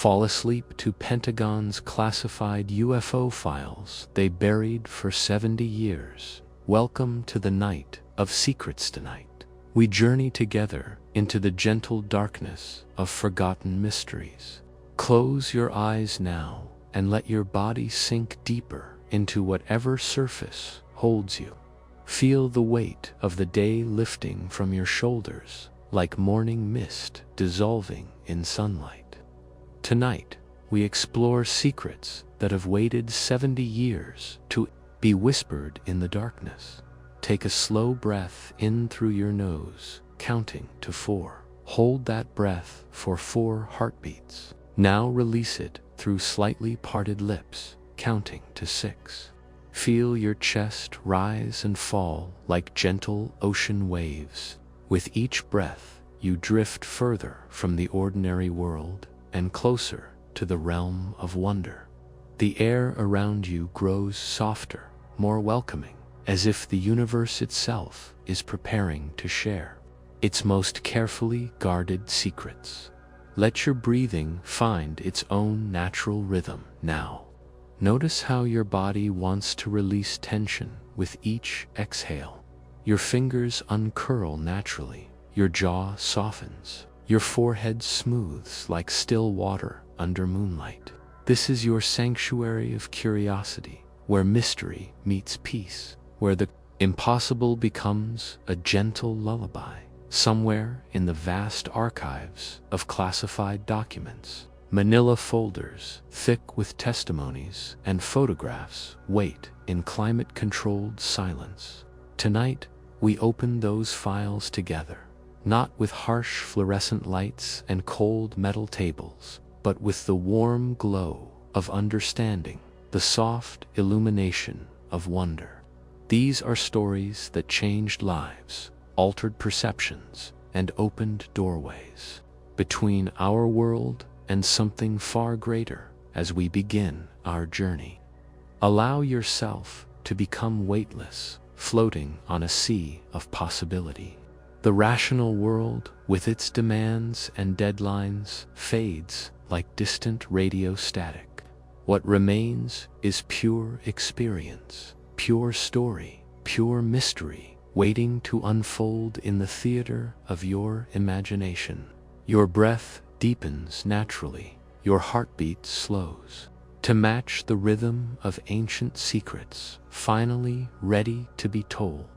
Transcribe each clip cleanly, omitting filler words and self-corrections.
Fall asleep to Pentagon's classified UFO files they buried for 70 years. Welcome to the night of secrets tonight. We journey together into the gentle darkness of forgotten mysteries. Close your eyes now and let your body sink deeper into whatever surface holds you. Feel the weight of the day lifting from your shoulders like morning mist dissolving in sunlight. Tonight, we explore secrets that have waited 70 years to be whispered in the darkness. Take a slow breath in through your nose, counting to 4. Hold that breath for 4 heartbeats. Now release it through slightly parted lips, counting to 6. Feel your chest rise and fall like gentle ocean waves. With each breath, you drift further from the ordinary world and closer to the realm of wonder. The air around you grows softer, more welcoming, as if the universe itself is preparing to share its most carefully guarded secrets. Let your breathing find its own natural rhythm now. Notice how your body wants to release tension with each exhale. Your fingers uncurl naturally, your jaw softens, your forehead smooths like still water under moonlight. This is your sanctuary of curiosity, where mystery meets peace, where the impossible becomes a gentle lullaby. Somewhere in the vast archives of classified documents, manila folders thick with testimonies and photographs wait in climate-controlled silence. Tonight, we open those files together. Not with harsh fluorescent lights and cold metal tables, but with the warm glow of understanding, the soft illumination of wonder. These are stories that changed lives, altered perceptions, and opened doorways between our world and something far greater as we begin our journey. Allow yourself to become weightless, floating on a sea of possibility. The rational world, with its demands and deadlines, fades like distant radio static. What remains is pure experience, pure story, pure mystery, waiting to unfold in the theater of your imagination. Your breath deepens naturally, your heartbeat slows, to match the rhythm of ancient secrets, finally ready to be told.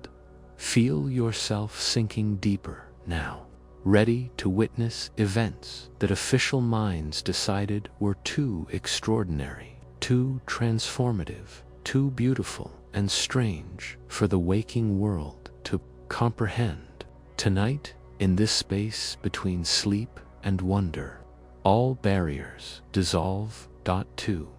Feel yourself sinking deeper now, ready to witness events that official minds decided were too extraordinary, too transformative, too beautiful and strange for the waking world to comprehend. Tonight, in this space between sleep and wonder, all barriers dissolve. 2.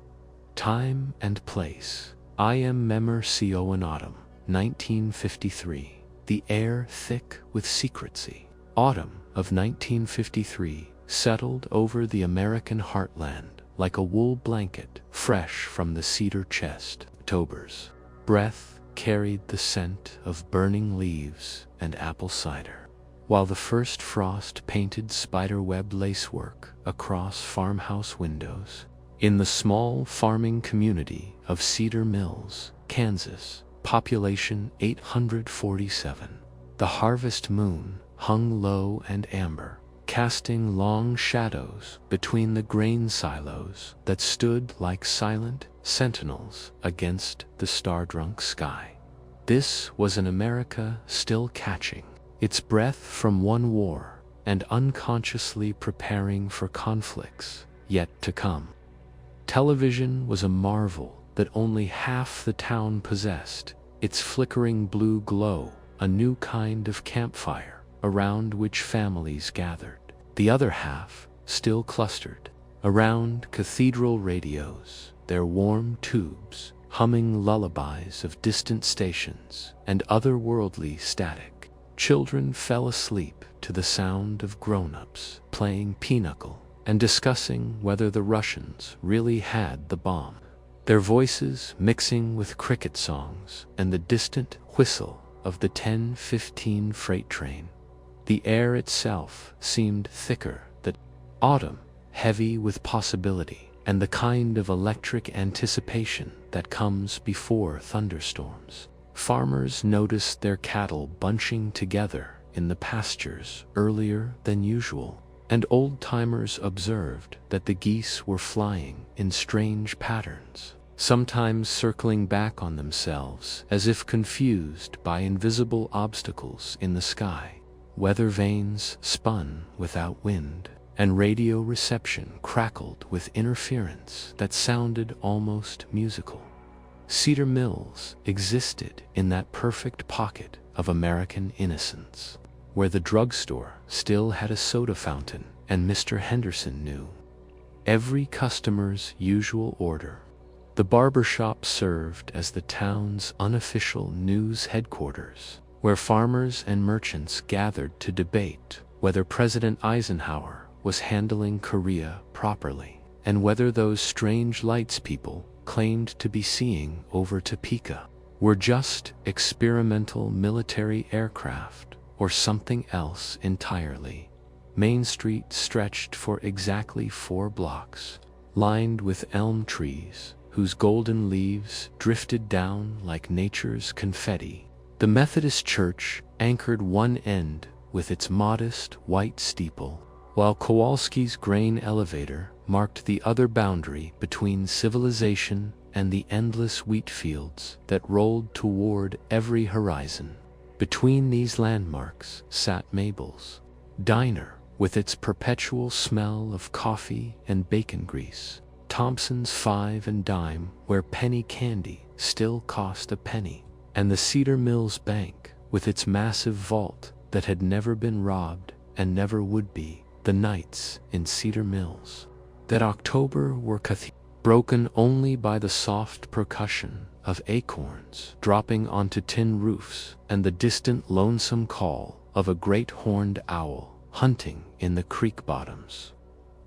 Time and place. I am Memor Co in Autumn, 1953. The air thick with secrecy. Autumn of 1953 settled over the American heartland like a wool blanket fresh from the cedar chest. October's breath carried the scent of burning leaves and apple cider, while the first frost painted spiderweb lacework across farmhouse windows. In the small farming community of Cedar Mills, Kansas, population 847, the harvest moon hung low and amber, casting long shadows between the grain silos that stood like silent sentinels against the star-drunk sky. This was an America still catching its breath from one war and unconsciously preparing for conflicts yet to come. Television was a marvel that only half the town possessed, its flickering blue glow, a new kind of campfire around which families gathered. The other half still clustered around cathedral radios, their warm tubes humming lullabies of distant stations and otherworldly static. Children fell asleep to the sound of grown-ups playing pinochle and discussing whether the Russians really had the bomb, their voices mixing with cricket songs and the distant whistle of the 1015 freight train. The air itself seemed thicker, that autumn heavy with possibility, and the kind of electric anticipation that comes before thunderstorms. Farmers noticed their cattle bunching together in the pastures earlier than usual, and old-timers observed that the geese were flying in strange patterns, sometimes circling back on themselves as if confused by invisible obstacles in the sky. Weather vanes spun without wind, and radio reception crackled with interference that sounded almost musical. Cedar Mills existed in that perfect pocket of American innocence, where the drugstore still had a soda fountain and Mr. Henderson knew every customer's usual order. The barbershop served as the town's unofficial news headquarters, where farmers and merchants gathered to debate whether President Eisenhower was handling Korea properly, and whether those strange lights people claimed to be seeing over Topeka were just experimental military aircraft or something else entirely. Main Street stretched for exactly 4 blocks, lined with elm trees whose golden leaves drifted down like nature's confetti. The Methodist Church anchored one end with its modest white steeple, while Kowalski's grain elevator marked the other boundary between civilization and the endless wheat fields that rolled toward every horizon. Between these landmarks sat Mabel's diner, with its perpetual smell of coffee and bacon grease, Thompson's Five and Dime, where penny candy still cost a penny, and the Cedar Mills Bank, with its massive vault that had never been robbed and never would be. The nights in Cedar Mills that October were broken only by the soft percussion of acorns dropping onto tin roofs and the distant lonesome call of a great horned owl hunting in the creek bottoms.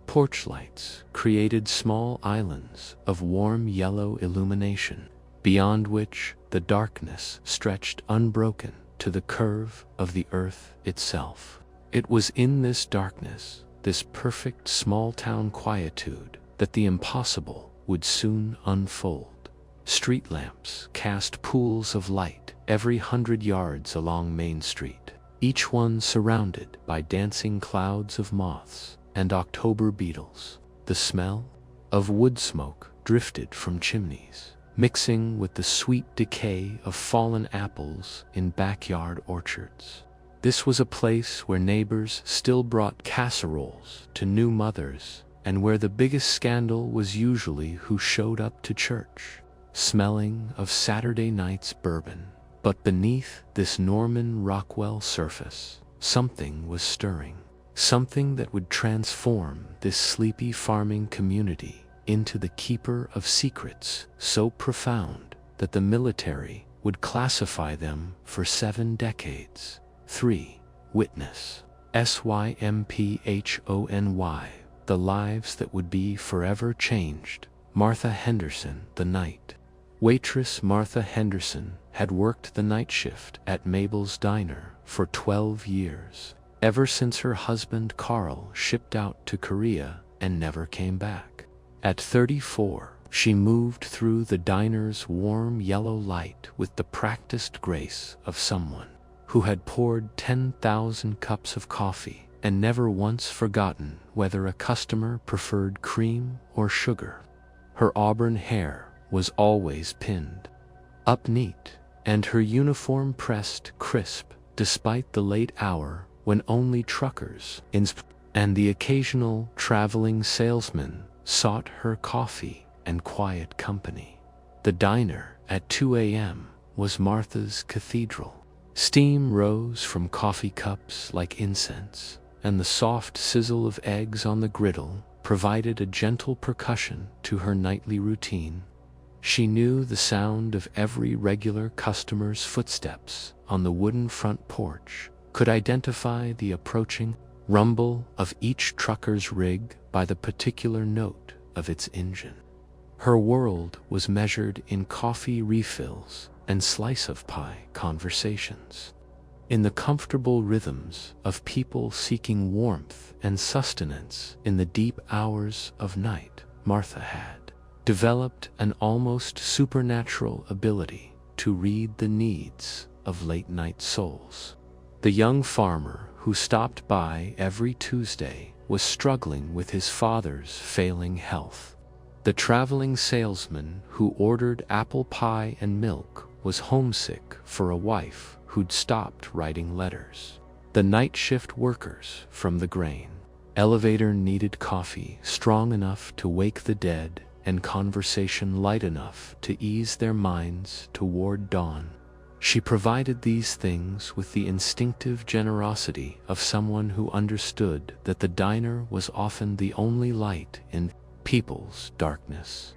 Porch lights created small islands of warm yellow illumination, beyond which the darkness stretched unbroken to the curve of the earth itself. It was in this darkness, this perfect small-town quietude, that the impossible would soon unfold. Street lamps cast pools of light every 100 yards along Main Street, each one surrounded by dancing clouds of moths and October beetles. The smell of wood smoke drifted from chimneys, mixing with the sweet decay of fallen apples in backyard orchards. This was a place where neighbors still brought casseroles to new mothers, and where the biggest scandal was usually who showed up to church, smelling of Saturday night's bourbon. But beneath this Norman Rockwell surface, something was stirring, something that would transform this sleepy farming community into the keeper of secrets so profound that the military would classify them for 7 decades. 3. Witness. SYMPHONY. The lives that would be forever changed. Martha Henderson, the night. Waitress Martha Henderson had worked the night shift at Mabel's Diner for 12 years, ever since her husband Carl shipped out to Korea and never came back. At 34, she moved through the diner's warm yellow light with the practiced grace of someone who had poured 10,000 cups of coffee and never once forgotten whether a customer preferred cream or sugar. Her auburn hair was always pinned up neat, and her uniform pressed crisp despite the late hour when only truckers and the occasional traveling salesman sought her coffee and quiet company. The diner at 2 a.m. was Martha's cathedral. Steam rose from coffee cups like incense, and the soft sizzle of eggs on the griddle provided a gentle percussion to her nightly routine. She knew the sound of every regular customer's footsteps on the wooden front porch, could identify the approaching rumble of each trucker's rig by the particular note of its engine. Her world was measured in coffee refills and slice-of-pie conversations. in the comfortable rhythms of people seeking warmth and sustenance in the deep hours of night. Martha had developed an almost supernatural ability to read the needs of late-night souls. The young farmer who stopped by every Tuesday was struggling with his father's failing health. The traveling salesman who ordered apple pie and milk was homesick for a wife who'd stopped writing letters. The night shift workers from the grain elevator needed coffee strong enough to wake the dead and conversation light enough to ease their minds toward dawn. She provided these things with the instinctive generosity of someone who understood that the diner was often the only light in people's darkness.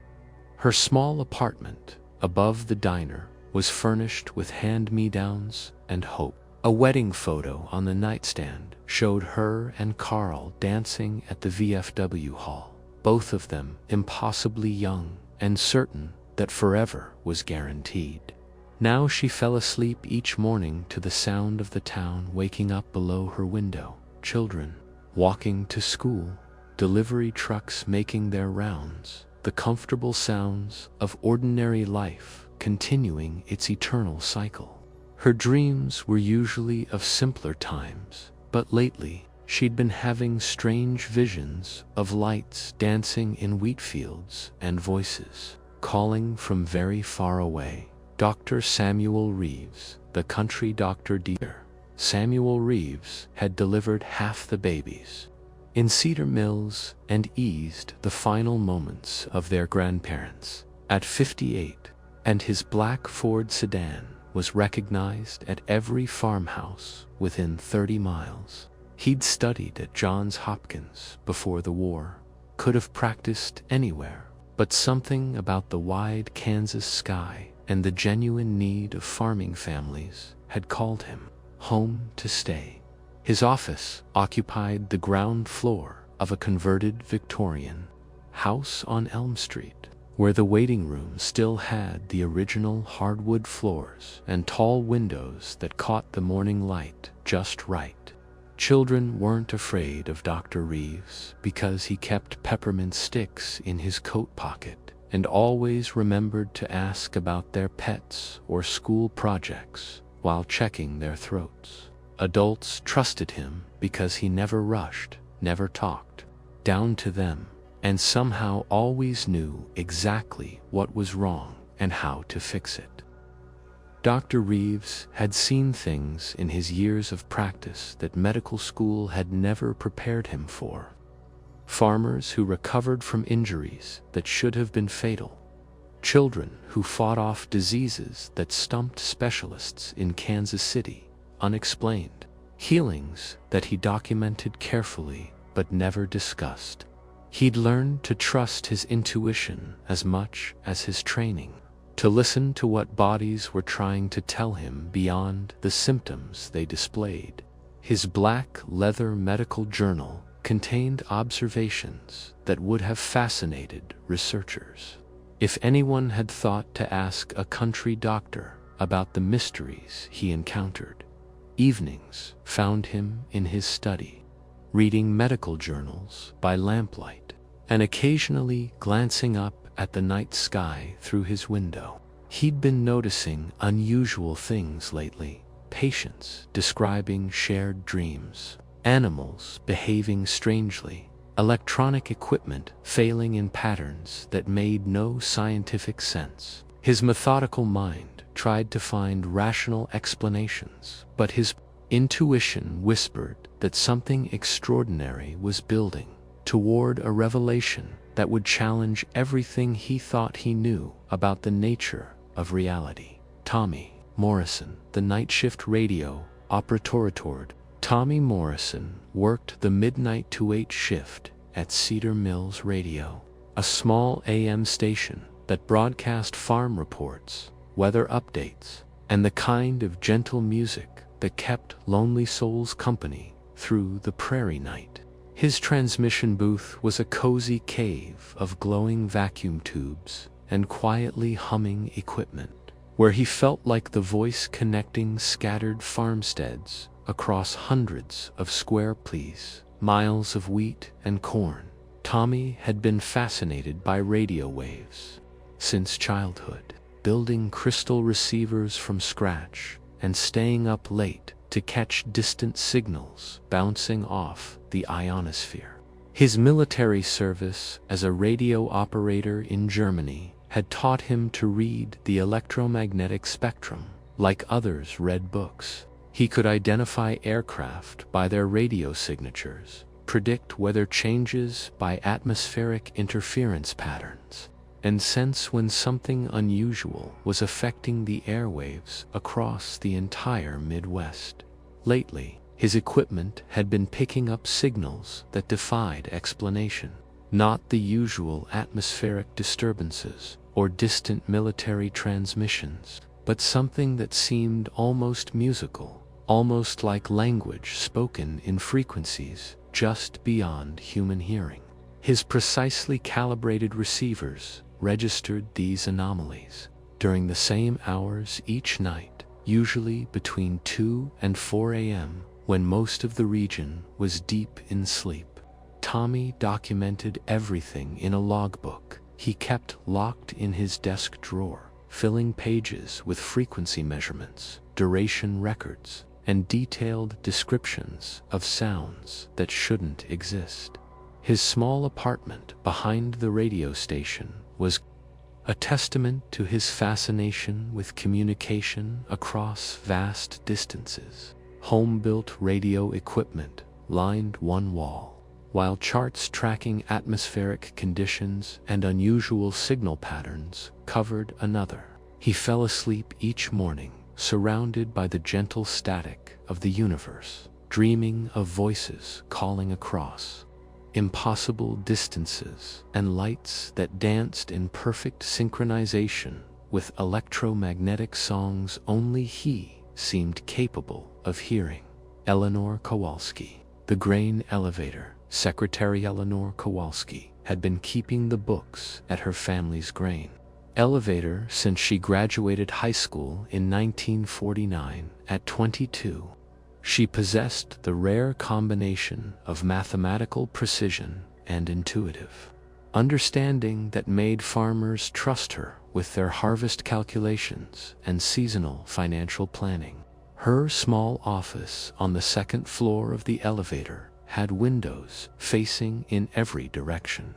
Her small apartment above the diner was furnished with hand-me-downs and hope. A wedding photo on the nightstand showed her and Carl dancing at the VFW hall, both of them impossibly young and certain that forever was guaranteed. Now she fell asleep each morning to the sound of the town waking up below her window, children walking to school, delivery trucks making their rounds, the comfortable sounds of ordinary life continuing its eternal cycle. Her dreams were usually of simpler times, but lately she'd been having strange visions of lights dancing in wheat fields and voices calling from very far away. Dr. Samuel Reeves, the country doctor. Dear Samuel Reeves had delivered half the babies in Cedar Mills and eased the final moments of their grandparents at 58, and his black Ford sedan was recognized at every farmhouse within 30 miles. He'd studied at Johns Hopkins before the war, could have practiced anywhere, but something about the wide Kansas sky and the genuine need of farming families had called him home to stay. His office occupied the ground floor of a converted Victorian house on Elm Street, where the waiting room still had the original hardwood floors and tall windows that caught the morning light just right. Children weren't afraid of Dr. Reeves because he kept peppermint sticks in his coat pocket and always remembered to ask about their pets or school projects while checking their throats. Adults trusted him because he never rushed, never talked down to them, and somehow always knew exactly what was wrong and how to fix it. Dr. Reeves had seen things in his years of practice that medical school had never prepared him for. Farmers who recovered from injuries that should have been fatal. Children who fought off diseases that stumped specialists in Kansas City, unexplained. Healings that he documented carefully but never discussed. He'd learned to trust his intuition as much as his training, to listen to what bodies were trying to tell him beyond the symptoms they displayed. His black leather medical journal contained observations that would have fascinated researchers. If anyone had thought to ask a country doctor about the mysteries he encountered, evenings found him in his study, reading medical journals by lamplight, and occasionally glancing up at the night sky through his window. He'd been noticing unusual things lately, patients describing shared dreams, animals behaving strangely, electronic equipment failing in patterns that made no scientific sense. His methodical mind tried to find rational explanations, but his intuition whispered that something extraordinary was building toward a revelation that would challenge everything he thought he knew about the nature of reality. Tommy Morrison, the night shift radio operator. Tommy Morrison worked the midnight to 8 shift at Cedar Mills Radio, a small AM station that broadcast farm reports, weather updates, and the kind of gentle music that kept lonely souls company through the prairie night. His transmission booth was a cozy cave of glowing vacuum tubes and quietly humming equipment. where he felt like the voice connecting scattered farmsteads across hundreds of square miles of wheat and corn. Tommy had been fascinated by radio waves since childhood, building crystal receivers from scratch and staying up late to catch distant signals bouncing off the ionosphere. His military service as a radio operator in Germany had taught him to read the electromagnetic spectrum like others read books. He could identify aircraft by their radio signatures, predict weather changes by atmospheric interference patterns, and sense when something unusual was affecting the airwaves across the entire Midwest. Lately, his equipment had been picking up signals that defied explanation, not the usual atmospheric disturbances or distant military transmissions, but something that seemed almost musical, almost like language spoken in frequencies just beyond human hearing. His precisely calibrated receivers registered these anomalies during the same hours each night, usually between 2 and 4 a.m., when most of the region was deep in sleep. Tommy documented everything in a logbook he kept locked in his desk drawer, filling pages with frequency measurements, duration records, and detailed descriptions of sounds that shouldn't exist. His small apartment behind the radio station was a testament to his fascination with communication across vast distances. Home-built radio equipment lined one wall, while charts tracking atmospheric conditions and unusual signal patterns covered another. He fell asleep each morning, surrounded by the gentle static of the universe, dreaming of voices calling across impossible distances and lights that danced in perfect synchronization with electromagnetic songs only he seemed capable of hearing. Eleanor Kowalski, the grain elevator, Secretary Eleanor Kowalski, had been keeping the books at her family's grain elevator since she graduated high school in 1949. At 22, she possessed the rare combination of mathematical precision and intuitive understanding that made farmers trust her with their harvest calculations and seasonal financial planning. Her small office on the second floor of the elevator had windows facing in every direction,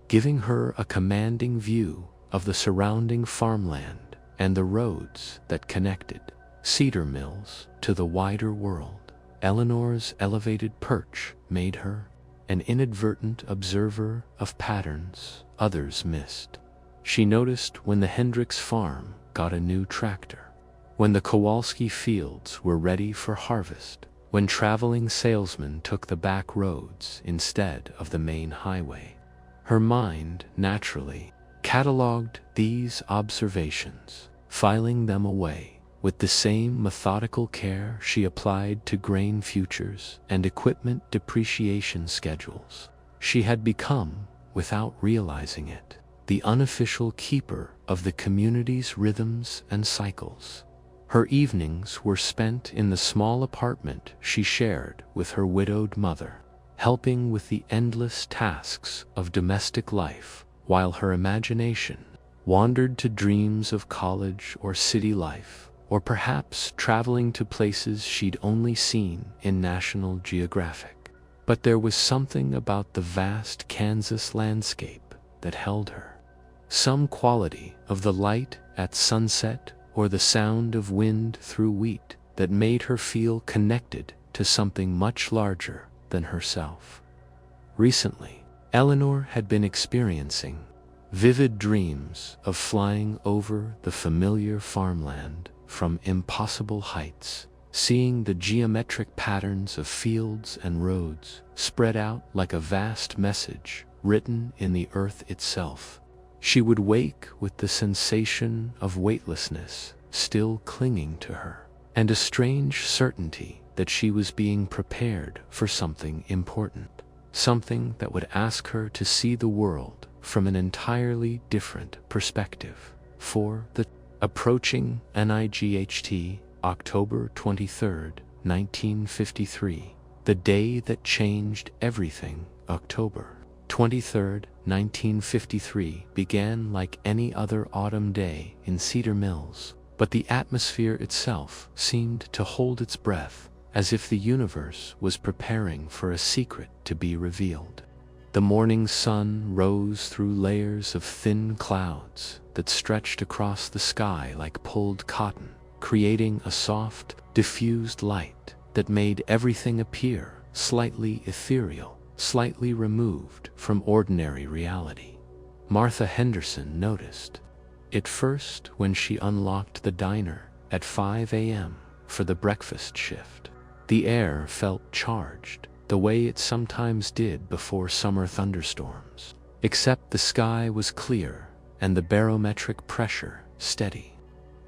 giving her a commanding view of the surrounding farmland and the roads that connected Cedar Mills to the wider world. Eleanor's elevated perch made her an inadvertent observer of patterns others missed. She noticed when the Hendricks farm got a new tractor, when the Kowalski fields were ready for harvest, when traveling salesmen took the back roads instead of the main highway. Her mind naturally cataloged these observations, filing them away with the same methodical care she applied to grain futures and equipment depreciation schedules. She had become, without realizing it, the unofficial keeper of the community's rhythms and cycles. Her evenings were spent in the small apartment she shared with her widowed mother, helping with the endless tasks of domestic life, while her imagination wandered to dreams of college or city life, or perhaps traveling to places she'd only seen in National Geographic. But there was something about the vast Kansas landscape that held her. Some quality of the light at sunset or the sound of wind through wheat that made her feel connected to something much larger than herself. Recently, Eleanor had been experiencing vivid dreams of flying over the familiar farmland from impossible heights, seeing the geometric patterns of fields and roads spread out like a vast message written in the earth itself. She would wake with the sensation of weightlessness still clinging to her, and a strange certainty that she was being prepared for something important, something that would ask her to see the world from an entirely different perspective. For the Approaching NIGHT, October 23, 1953. The day that changed everything. October 23, 1953 began like any other autumn day in Cedar Mills, but the atmosphere itself seemed to hold its breath, as if the universe was preparing for a secret to be revealed. The morning sun rose through layers of thin clouds that stretched across the sky like pulled cotton, creating a soft, diffused light that made everything appear slightly ethereal, slightly removed from ordinary reality. Martha Henderson noticed it first when she unlocked the diner at 5 a.m. for the breakfast shift. The air felt charged, the way it sometimes did before summer thunderstorms, except the sky was clear and the barometric pressure steady.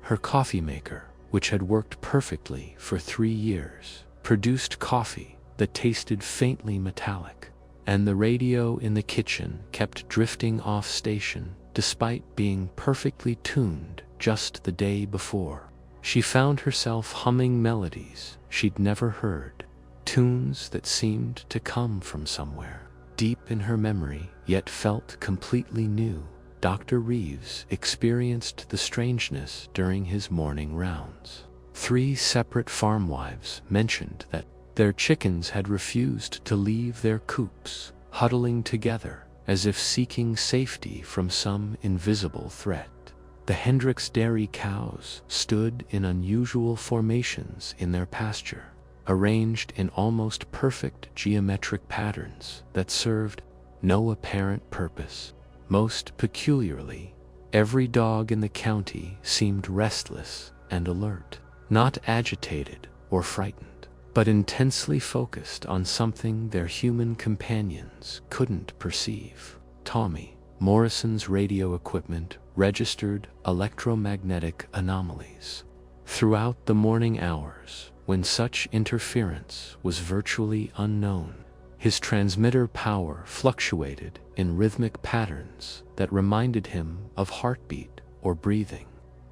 Her coffee maker, which had worked perfectly for 3 years, produced coffee that tasted faintly metallic, and the radio in the kitchen kept drifting off station despite being perfectly tuned just the day before. She found herself humming melodies she'd never heard, tunes that seemed to come from somewhere deep in her memory yet felt completely new. Dr. Reeves experienced the strangeness during his morning rounds. 3 separate farmwives mentioned that their chickens had refused to leave their coops, huddling together as if seeking safety from some invisible threat. The Hendricks dairy cows stood in unusual formations in their pasture, arranged in almost perfect geometric patterns that served no apparent purpose. Most peculiarly, every dog in the county seemed restless and alert, not agitated or frightened, but intensely focused on something their human companions couldn't perceive. Tommy Morrison's radio equipment registered electromagnetic anomalies. Throughout the morning hours, when such interference was virtually unknown, his transmitter power fluctuated in rhythmic patterns that reminded him of heartbeat or breathing.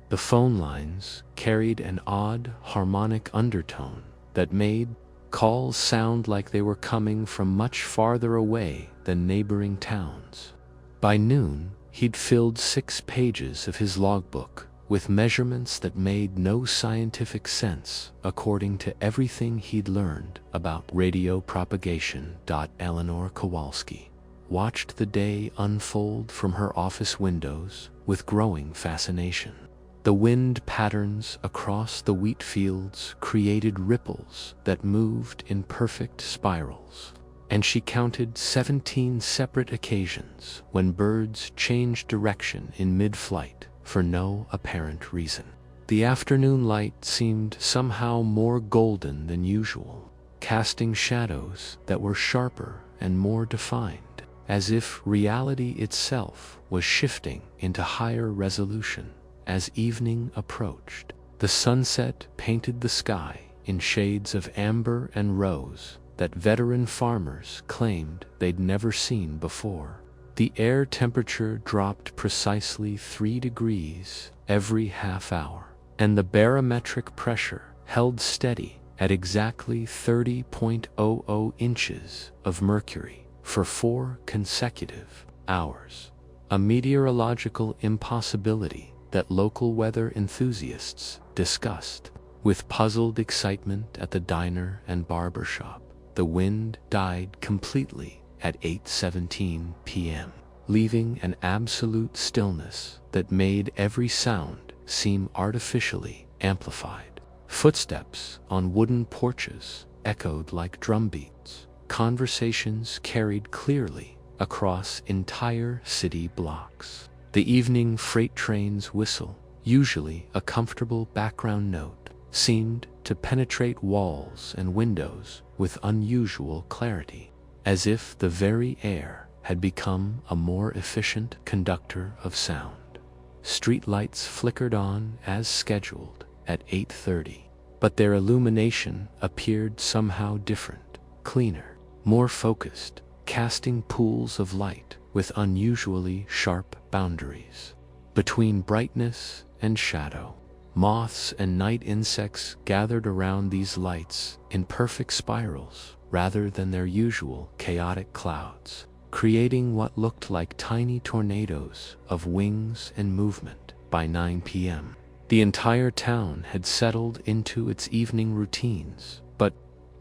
The phone lines carried an odd harmonic undertone that made calls sound like they were coming from much farther away than neighboring towns. By noon, he'd filled 6 pages of his logbook with measurements that made no scientific sense according to everything he'd learned about radio propagation. Eleanor Kowalski watched the day unfold from her office windows with growing fascination. The wind patterns across the wheat fields created ripples that moved in perfect spirals, and she counted 17 separate occasions when birds changed direction in mid-flight for no apparent reason. The afternoon light seemed somehow more golden than usual, casting shadows that were sharper and more defined, as if reality itself was shifting into higher resolution. As evening approached, the sunset painted the sky in shades of amber and rose that veteran farmers claimed they'd never seen before. The air temperature dropped precisely 3 degrees every half hour, and the barometric pressure held steady at exactly 30.00 inches of mercury for 4 consecutive hours. A meteorological impossibility that local weather enthusiasts discussed with puzzled excitement at the diner and barber shop. The wind died completely at 8:17 p.m., leaving an absolute stillness that made every sound seem artificially amplified. Footsteps on wooden porches echoed like drumbeats. Conversations carried clearly across entire city blocks. The evening freight train's whistle, usually a comfortable background note, seemed to penetrate walls and windows with unusual clarity, as if the very air had become a more efficient conductor of sound. Streetlights flickered on as scheduled at 8:30, but their illumination appeared somehow different, cleaner, more focused, casting pools of light with unusually sharp boundaries. Between brightness and shadow. Moths and night insects gathered around these lights in perfect spirals rather than their usual chaotic clouds, creating what looked like tiny tornadoes of wings and movement. By 9 p.m., the entire town had settled into its evening routines, but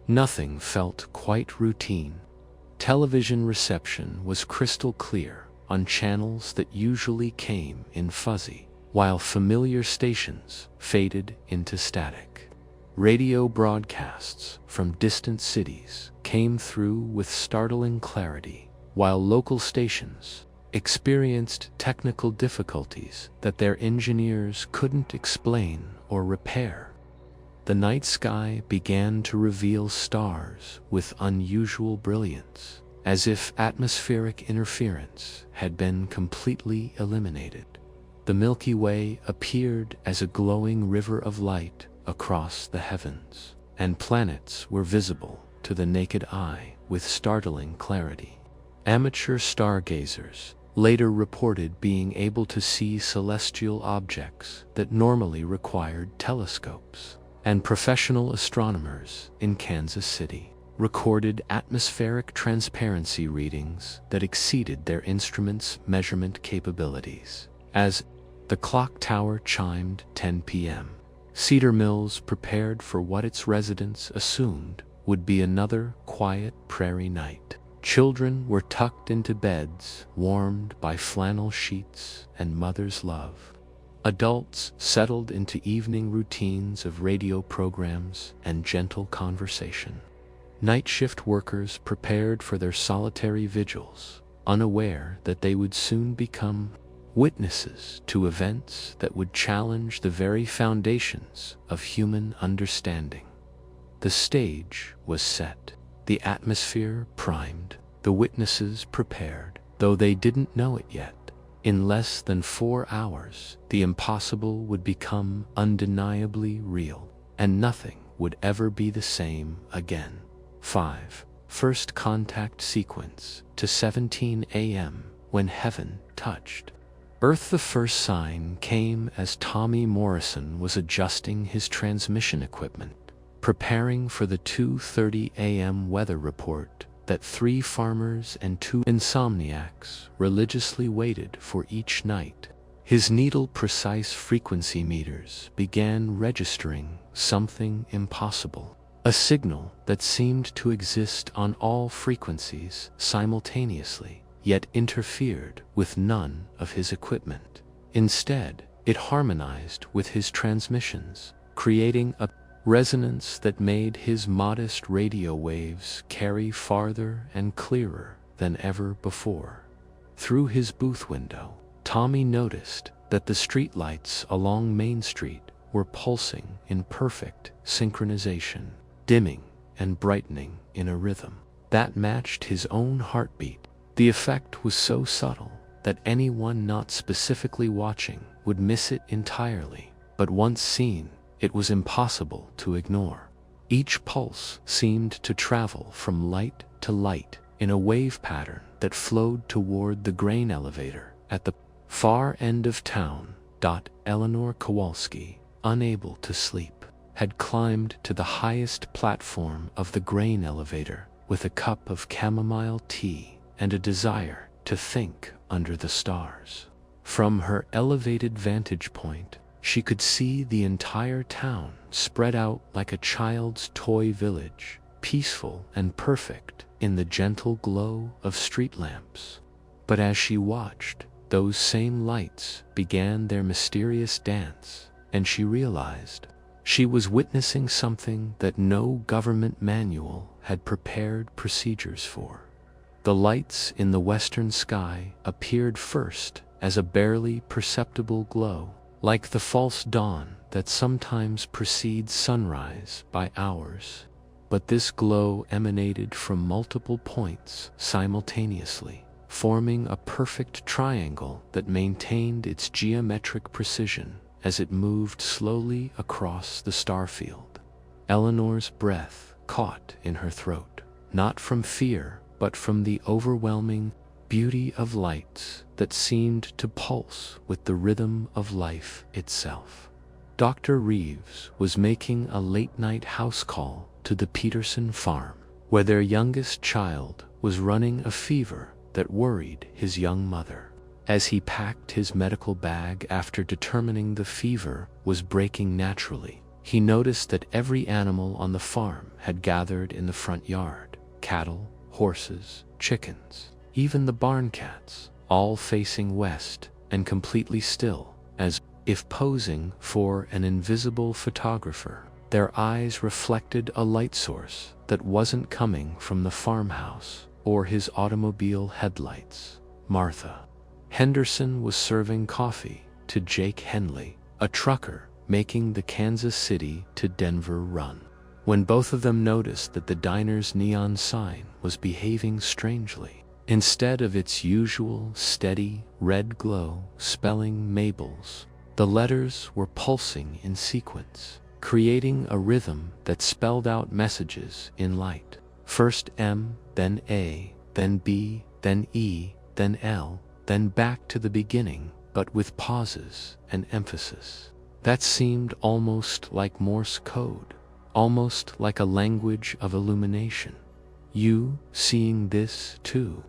nothing felt quite routine. Television reception was crystal clear on channels that usually came in fuzzy, while familiar stations faded into static. Radio broadcasts from distant cities came through with startling clarity, while local stations experienced technical difficulties that their engineers couldn't explain or repair. The night sky began to reveal stars with unusual brilliance, as if atmospheric interference had been completely eliminated. The Milky Way appeared as a glowing river of light across the heavens, and planets were visible to the naked eye with startling clarity. Amateur stargazers later reported being able to see celestial objects that normally required telescopes, and professional astronomers in Kansas City recorded atmospheric transparency readings that exceeded their instruments' measurement capabilities. As the clock tower chimed 10 p.m., Cedar Mills prepared for what its residents assumed would be another quiet prairie night. Children were tucked into beds warmed by flannel sheets and mother's love. Adults settled into evening routines of radio programs and gentle conversation. Night shift workers prepared for their solitary vigils, unaware that they would soon become witnesses to events that would challenge the very foundations of human understanding. The stage was set, the atmosphere primed, the witnesses prepared, though they didn't know it yet. In less than 4 hours, the impossible would become undeniably real, and nothing would ever be the same again. 5. First contact sequence to 17 a.m. when heaven touched Earth. The first sign came as Tommy Morrison was adjusting his transmission equipment, preparing for the 2:30 a.m. weather report that 3 farmers and 2 insomniacs religiously waited for each night. His needle-precise frequency meters began registering something impossible, a signal that seemed to exist on all frequencies simultaneously, yet interfered with none of his equipment. Instead, it harmonized with his transmissions, creating a resonance that made his modest radio waves carry farther and clearer than ever before. Through his booth window, Tommy noticed that the streetlights along Main Street were pulsing in perfect synchronization, dimming and brightening in a rhythm that matched his own heartbeat. The effect was so subtle that anyone not specifically watching would miss it entirely, but once seen, it was impossible to ignore. Each pulse seemed to travel from light to light in a wave pattern that flowed toward the grain elevator at the far end of town. Eleanor Kowalski, unable to sleep, had climbed to the highest platform of the grain elevator with a cup of chamomile tea and a desire to think under the stars. From her elevated vantage point, she could see the entire town spread out like a child's toy village, peaceful and perfect in the gentle glow of street lamps. But as she watched, those same lights began their mysterious dance, and she realized she was witnessing something that no government manual had prepared procedures for. The lights in the western sky appeared first as a barely perceptible glow, like the false dawn that sometimes precedes sunrise by hours. But this glow emanated from multiple points simultaneously, forming a perfect triangle that maintained its geometric precision as it moved slowly across the starfield. Eleanor's breath caught in her throat, not from fear, but from the overwhelming beauty of lights that seemed to pulse with the rhythm of life itself. Dr. Reeves was making a late-night house call to the Peterson farm, where their youngest child was running a fever that worried his young mother. As he packed his medical bag after determining the fever was breaking naturally, he noticed that every animal on the farm had gathered in the front yard: cattle, horses, chickens, even the barn cats, all facing west and completely still, as if posing for an invisible photographer. Their eyes reflected a light source that wasn't coming from the farmhouse or his automobile headlights. Martha Henderson was serving coffee to Jake Henley, a trucker making the Kansas City to Denver run, when both of them noticed that the diner's neon sign was behaving strangely. Instead of its usual steady red glow spelling Mabel's, the letters were pulsing in sequence, creating a rhythm that spelled out messages in light. First M, then A, then B, then E, then L, then back to the beginning, but with pauses and emphasis. That seemed almost like Morse code, almost like a language of illumination. "You seeing this too?"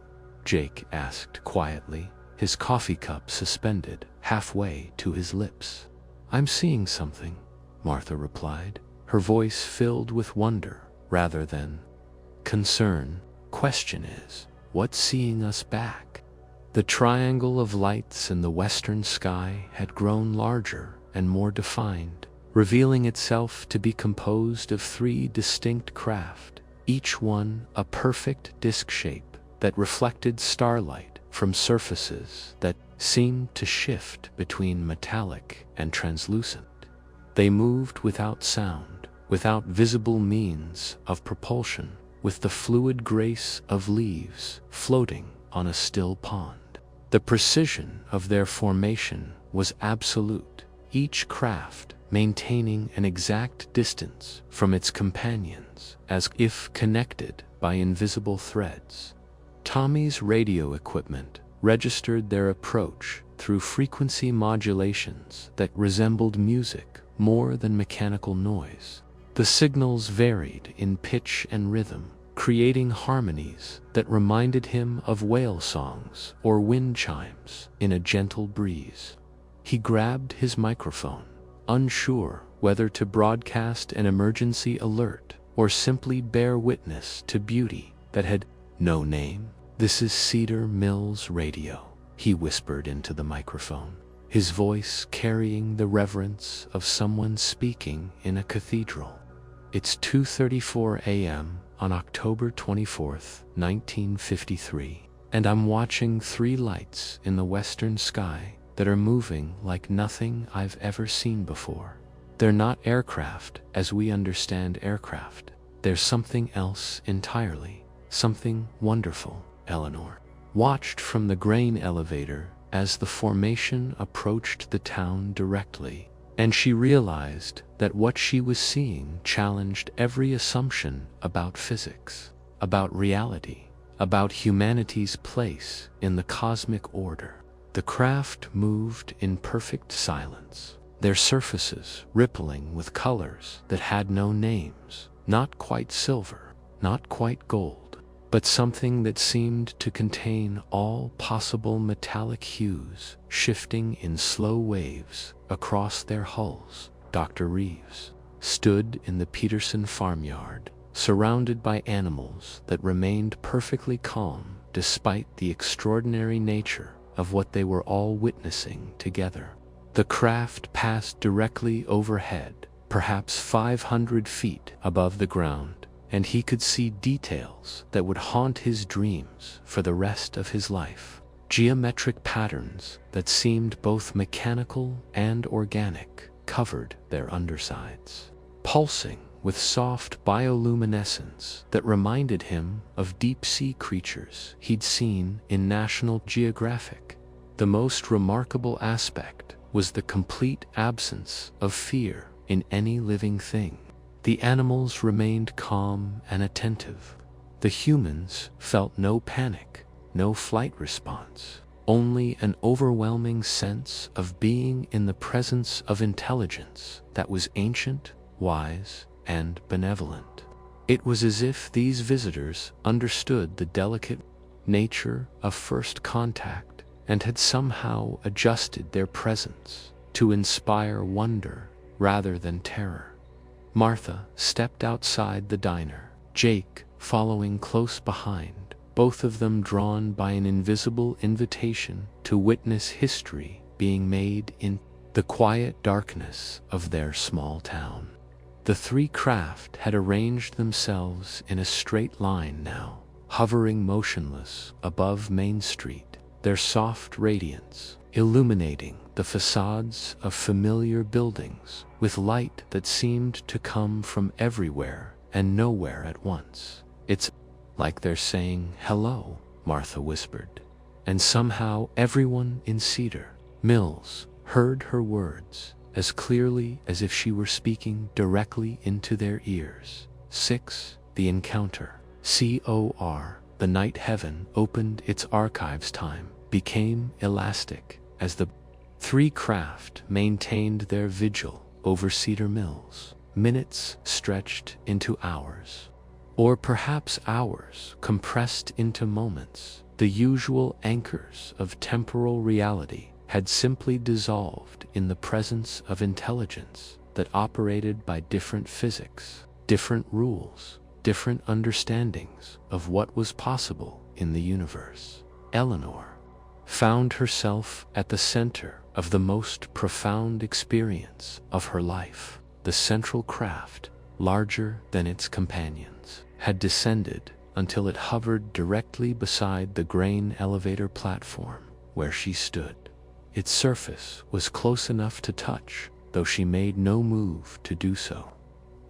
Jake asked quietly, his coffee cup suspended halfway to his lips. "I'm seeing something," Martha replied, her voice filled with wonder rather than concern. "Question is, what's seeing us back?" The triangle of lights in the western sky had grown larger and more defined, revealing itself to be composed of 3 distinct craft, each one a perfect disc shape that reflected starlight from surfaces that seemed to shift between metallic and translucent. They moved without sound, without visible means of propulsion, with the fluid grace of leaves floating on a still pond. The precision of their formation was absolute, each craft maintaining an exact distance from its companions, as if connected by invisible threads. Tommy's radio equipment registered their approach through frequency modulations that resembled music more than mechanical noise. The signals varied in pitch and rhythm, creating harmonies that reminded him of whale songs or wind chimes in a gentle breeze. He grabbed his microphone, unsure whether to broadcast an emergency alert or simply bear witness to beauty that had no name. "This is Cedar Mills Radio," he whispered into the microphone, his voice carrying the reverence of someone speaking in a cathedral. "It's 2:34 a.m. on October 24th, 1953, and I'm watching 3 lights in the western sky that are moving like nothing I've ever seen before. They're not aircraft as we understand aircraft. They're something else entirely, something wonderful." Eleanor watched from the grain elevator as the formation approached the town directly, and she realized that what she was seeing challenged every assumption about physics, about reality, about humanity's place in the cosmic order. The craft moved in perfect silence, their surfaces rippling with colors that had no names, not quite silver, not quite gold, but something that seemed to contain all possible metallic hues, shifting in slow waves across their hulls. Dr. Reeves stood in the Peterson farmyard, surrounded by animals that remained perfectly calm despite the extraordinary nature of what they were all witnessing together. The craft passed directly overhead, perhaps 500 feet above the ground, and he could see details that would haunt his dreams for the rest of his life. Geometric patterns that seemed both mechanical and organic covered their undersides, pulsing with soft bioluminescence that reminded him of deep-sea creatures he'd seen in National Geographic. The most remarkable aspect was the complete absence of fear in any living thing. The animals remained calm and attentive. The humans felt no panic, no flight response, only an overwhelming sense of being in the presence of intelligence that was ancient, wise, and benevolent. It was as if these visitors understood the delicate nature of first contact and had somehow adjusted their presence to inspire wonder rather than terror. Martha stepped outside the diner, Jake following close behind, both of them drawn by an invisible invitation to witness history being made in the quiet darkness of their small town. The three craft had arranged themselves in a straight line now, hovering motionless above Main Street, their soft radiance illuminating the facades of familiar buildings with light that seemed to come from everywhere and nowhere at once. "It's like they're saying hello," Martha whispered, and somehow everyone in Cedar Mills heard her words as clearly as if she were speaking directly into their ears. 6. The encounter. The night heaven opened its archives. Time became elastic as the three craft maintained their vigil over Cedar Mills. Minutes stretched into hours, or perhaps hours compressed into moments. The usual anchors of temporal reality had simply dissolved in the presence of intelligence that operated by different physics, different rules, different understandings of what was possible in the universe. Eleanor found herself at the center of the most profound experience of her life. The central craft, larger than its companions, had descended until it hovered directly beside the grain elevator platform where she stood. Its surface was close enough to touch, though she made no move to do so.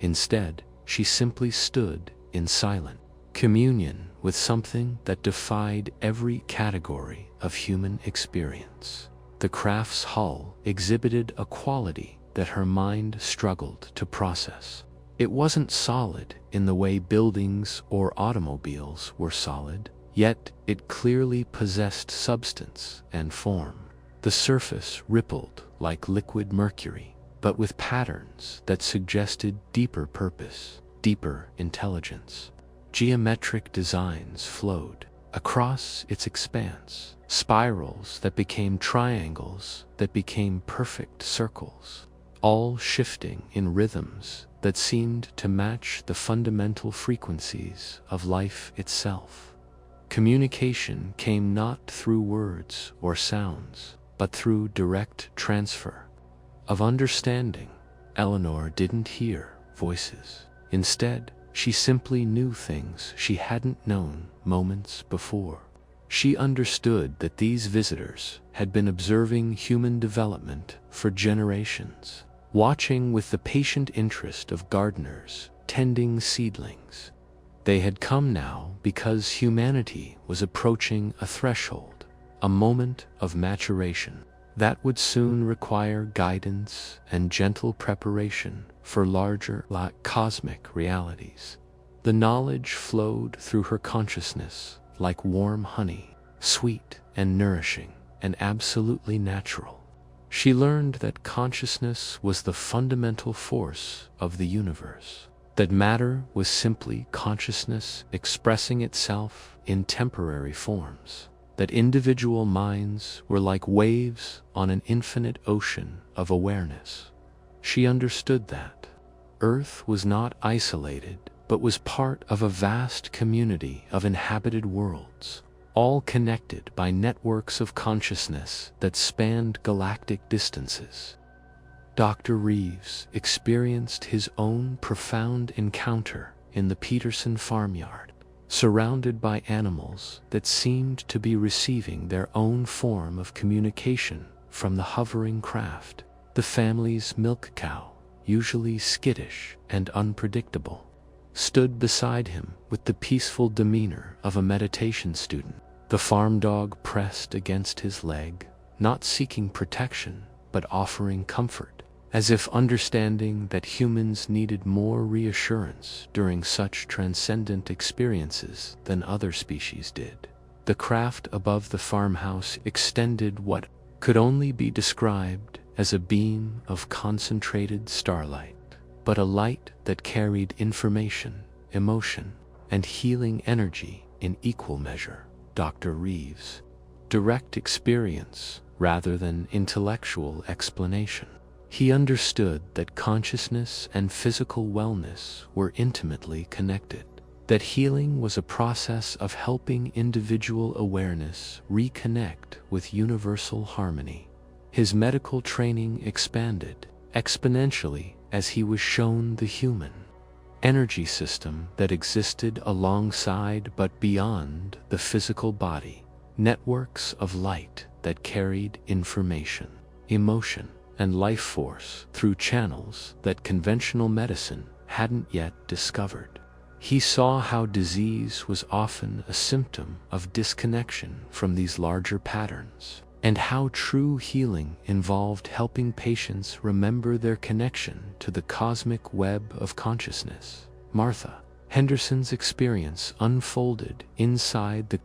Instead, she simply stood in silent communion with something that defied every category of human experience. The craft's hull exhibited a quality that her mind struggled to process. It wasn't solid in the way buildings or automobiles were solid, yet it clearly possessed substance and form. The surface rippled like liquid mercury, but with patterns that suggested deeper purpose, deeper intelligence. Geometric designs flowed across its expanse, spirals that became triangles that became perfect circles, all shifting in rhythms that seemed to match the fundamental frequencies of life itself. Communication came not through words or sounds, but through direct transfer of understanding. Eleanor didn't hear voices. Instead, she simply knew things she hadn't known moments before. She understood that these visitors had been observing human development for generations, watching with the patient interest of gardeners tending seedlings. They had come now because humanity was approaching a threshold, a moment of maturation that would soon require guidance and gentle preparation for larger, cosmic realities. The knowledge flowed through her consciousness like warm honey, sweet and nourishing and absolutely natural. She learned that consciousness was the fundamental force of the universe, that matter was simply consciousness expressing itself in temporary forms, that individual minds were like waves on an infinite ocean of awareness. She understood that Earth was not isolated, but was part of a vast community of inhabited worlds, all connected by networks of consciousness that spanned galactic distances. Dr. Reeves experienced his own profound encounter in the Peterson farmyard, surrounded by animals that seemed to be receiving their own form of communication from the hovering craft. The family's milk cow, usually skittish and unpredictable, stood beside him with the peaceful demeanor of a meditation student. The farm dog pressed against his leg, not seeking protection, but offering comfort, as if understanding that humans needed more reassurance during such transcendent experiences than other species did. The craft above the farmhouse extended what could only be described as a beam of concentrated starlight, but a light that carried information, emotion, and healing energy in equal measure. Dr. Reeves' direct experience rather than intellectual explanation. He understood that consciousness and physical wellness were intimately connected, that healing was a process of helping individual awareness reconnect with universal harmony. His medical training expanded exponentially as he was shown the human energy system that existed alongside but beyond the physical body, networks of light that carried information, emotion, and life force through channels that conventional medicine hadn't yet discovered. He saw how disease was often a symptom of disconnection from these larger patterns, and how true healing involved helping patients remember their connection to the cosmic web of consciousness. Martha Henderson's experience unfolded inside the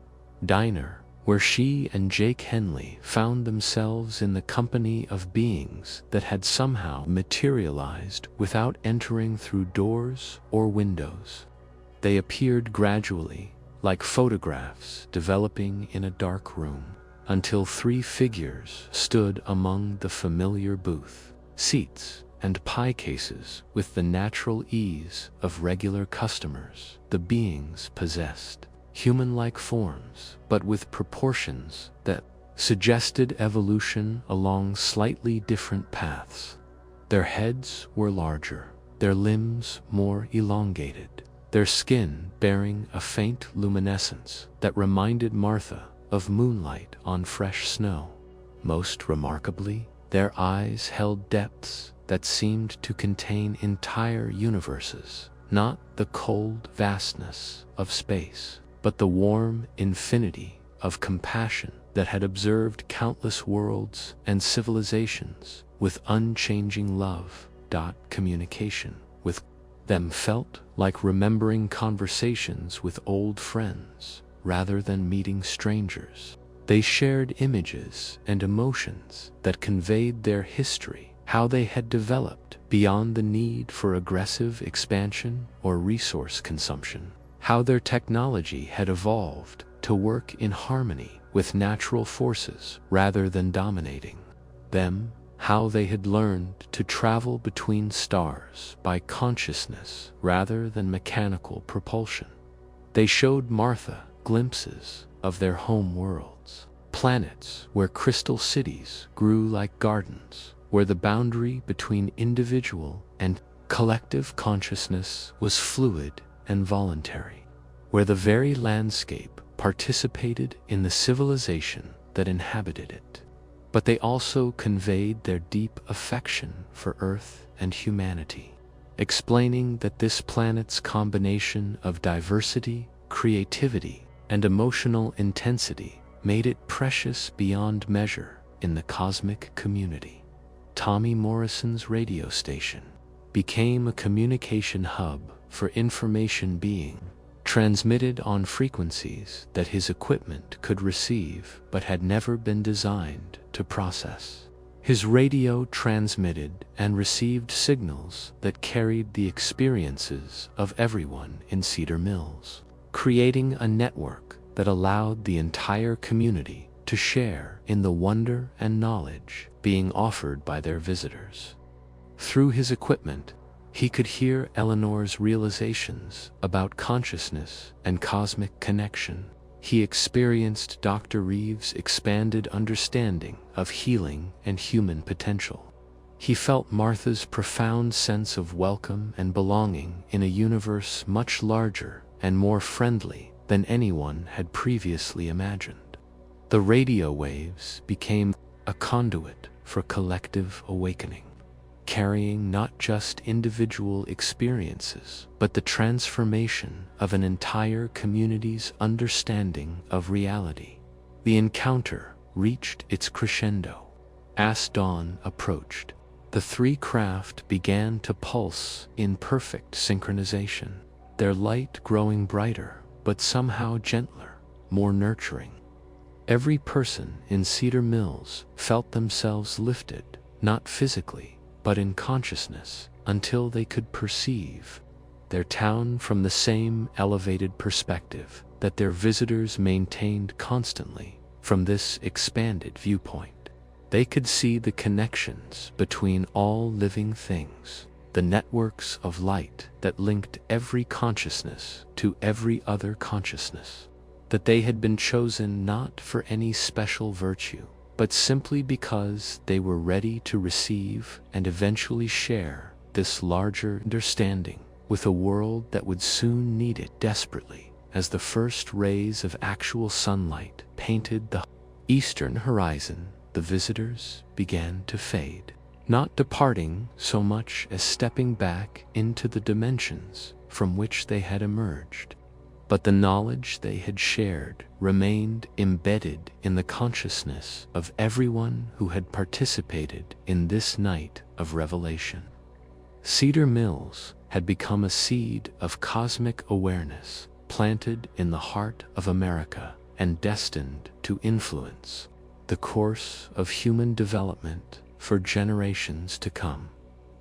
diner where she and Jake Henley found themselves in the company of beings that had somehow materialized without entering through doors or windows. They appeared gradually, like photographs developing in a dark room, until three figures stood among the familiar booth, seats, and pie cases with the natural ease of regular customers. The beings possessed human-like forms, but with proportions that suggested evolution along slightly different paths. Their heads were larger, their limbs more elongated, their skin bearing a faint luminescence that reminded Martha of moonlight on fresh snow. Most remarkably, their eyes held depths that seemed to contain entire universes, not the cold vastness of space, but the warm infinity of compassion that had observed countless worlds and civilizations with unchanging love. Communication with them felt like remembering conversations with old friends rather than meeting strangers. They shared images and emotions that conveyed their history, how they had developed beyond the need for aggressive expansion or resource consumption, how their technology had evolved to work in harmony with natural forces rather than dominating them, how they had learned to travel between stars by consciousness rather than mechanical propulsion. They showed Martha glimpses of their home worlds, planets where crystal cities grew like gardens, where the boundary between individual and collective consciousness was fluid and voluntary, where the very landscape participated in the civilization that inhabited it. But they also conveyed their deep affection for Earth and humanity, explaining that this planet's combination of diversity, creativity, and emotional intensity made it precious beyond measure in the cosmic community. Tommy Morrison's radio station became a communication hub for information being transmitted on frequencies that his equipment could receive but had never been designed to process. His radio transmitted and received signals that carried the experiences of everyone in Cedar Mills, creating a network that allowed the entire community to share in the wonder and knowledge being offered by their visitors. Through his equipment, he could hear Eleanor's realizations about consciousness and cosmic connection. He experienced Dr. Reeves' expanded understanding of healing and human potential. He felt Martha's profound sense of welcome and belonging in a universe much larger and more friendly than anyone had previously imagined. The radio waves became a conduit for collective awakening, carrying not just individual experiences, but the transformation of an entire community's understanding of reality. The encounter reached its crescendo. As dawn approached, the three craft began to pulse in perfect synchronization, their light growing brighter, but somehow gentler, more nurturing. Every person in Cedar Mills felt themselves lifted, not physically, but in consciousness, until they could perceive their town from the same elevated perspective that their visitors maintained constantly. From this expanded viewpoint, they could see the connections between all living things, the networks of light that linked every consciousness to every other consciousness, that they had been chosen not for any special virtue, but simply because they were ready to receive and eventually share this larger understanding with a world that would soon need it desperately. As the first rays of actual sunlight painted the eastern horizon, the visitors began to fade, not departing so much as stepping back into the dimensions from which they had emerged. But the knowledge they had shared remained embedded in the consciousness of everyone who had participated in this night of revelation. Cedar Mills had become a seed of cosmic awareness, planted in the heart of America and destined to influence the course of human development for generations to come.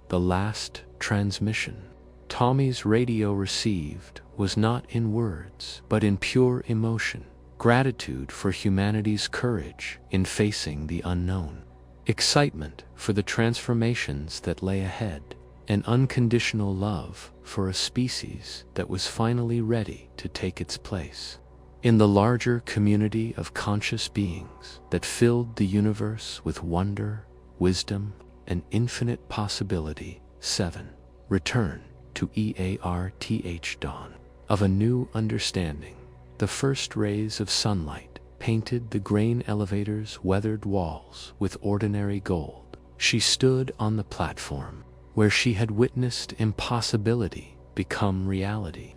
The last transmission Tommy's radio received was not in words, but in pure emotion, gratitude for humanity's courage in facing the unknown, excitement for the transformations that lay ahead, and unconditional love for a species that was finally ready to take its place in the larger community of conscious beings that filled the universe with wonder, wisdom, and infinite possibility. 7. Return to EARTH dawn of a new understanding. The first rays of sunlight painted the grain elevator's weathered walls with ordinary gold. She stood on the platform where she had witnessed impossibility become reality,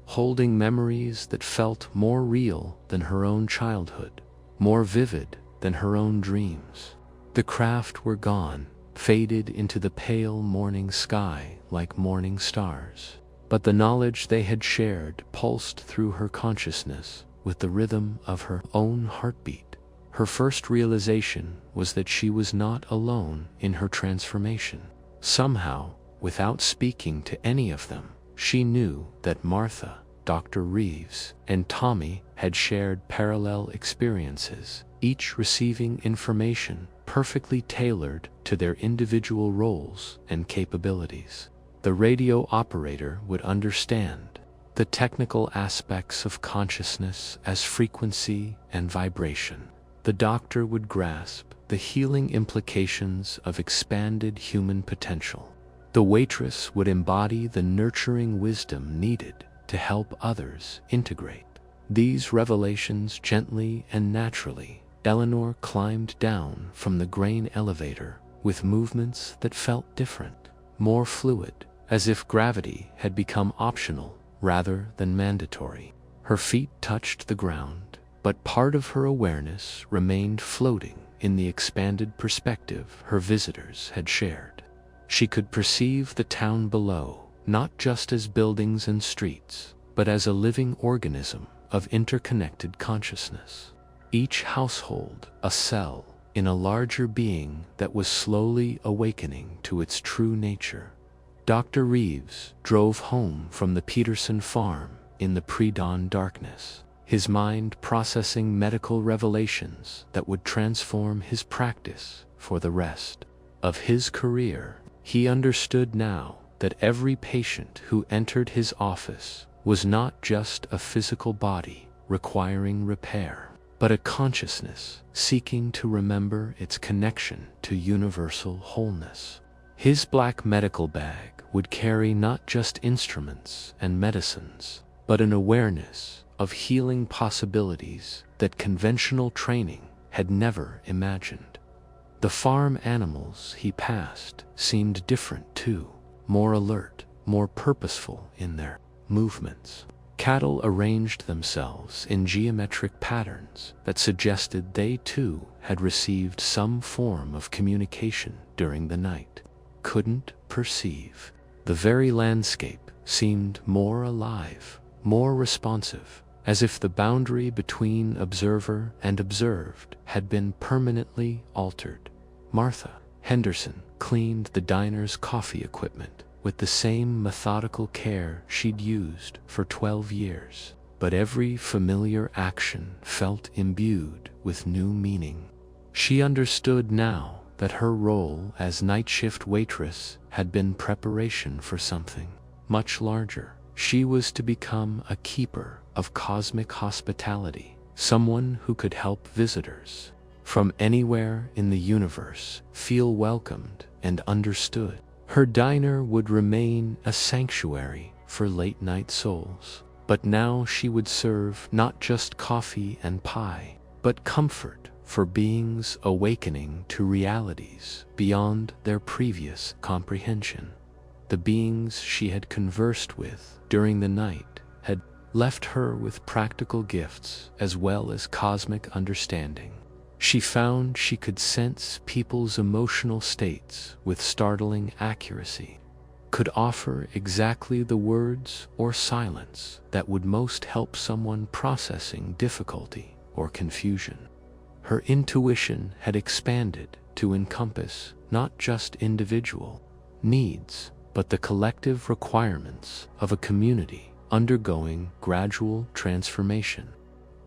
holding memories that felt more real than her own childhood, more vivid than her own dreams. The craft were gone, faded into the pale morning sky like morning stars. But the knowledge they had shared pulsed through her consciousness with the rhythm of her own heartbeat. Her first realization was that she was not alone in her transformation. Somehow, without speaking to any of them, she knew that Martha, Dr. Reeves, and Tommy had shared parallel experiences, each receiving information perfectly tailored to their individual roles and capabilities. The radio operator would understand the technical aspects of consciousness as frequency and vibration. The doctor would grasp the healing implications of expanded human potential. The waitress would embody the nurturing wisdom needed to help others integrate these revelations gently and naturally. Eleanor climbed down from the grain elevator with movements that felt different, more fluid, as if gravity had become optional rather than mandatory. Her feet touched the ground, but part of her awareness remained floating in the expanded perspective her visitors had shared. She could perceive the town below, not just as buildings and streets, but as a living organism of interconnected consciousness. Each household a cell in a larger being that was slowly awakening to its true nature. Dr. Reeves drove home from the Peterson farm in the pre-dawn darkness, his mind processing medical revelations that would transform his practice for the rest of his career. He understood now that every patient who entered his office was not just a physical body requiring repair, but a consciousness seeking to remember its connection to universal wholeness. His black medical bag would carry not just instruments and medicines, but an awareness of healing possibilities that conventional training had never imagined. The farm animals he passed seemed different too, more alert, more purposeful in their movements. Cattle arranged themselves in geometric patterns that suggested they too had received some form of communication during the night. Couldn't perceive. The very landscape seemed more alive, more responsive, as if the boundary between observer and observed had been permanently altered. Martha Henderson cleaned the diner's coffee equipment with the same methodical care she'd used for 12 years, but every familiar action felt imbued with new meaning. She understood now that her role as night shift waitress had been preparation for something much larger. She was to become a keeper of cosmic hospitality, someone who could help visitors from anywhere in the universe feel welcomed and understood. Her diner would remain a sanctuary for late-night souls, but now she would serve not just coffee and pie, but comfort for beings awakening to realities beyond their previous comprehension. The beings she had conversed with during the night had left her with practical gifts as well as cosmic understanding. She found she could sense people's emotional states with startling accuracy, could offer exactly the words or silence that would most help someone processing difficulty or confusion. Her intuition had expanded to encompass not just individual needs, but the collective requirements of a community undergoing gradual transformation.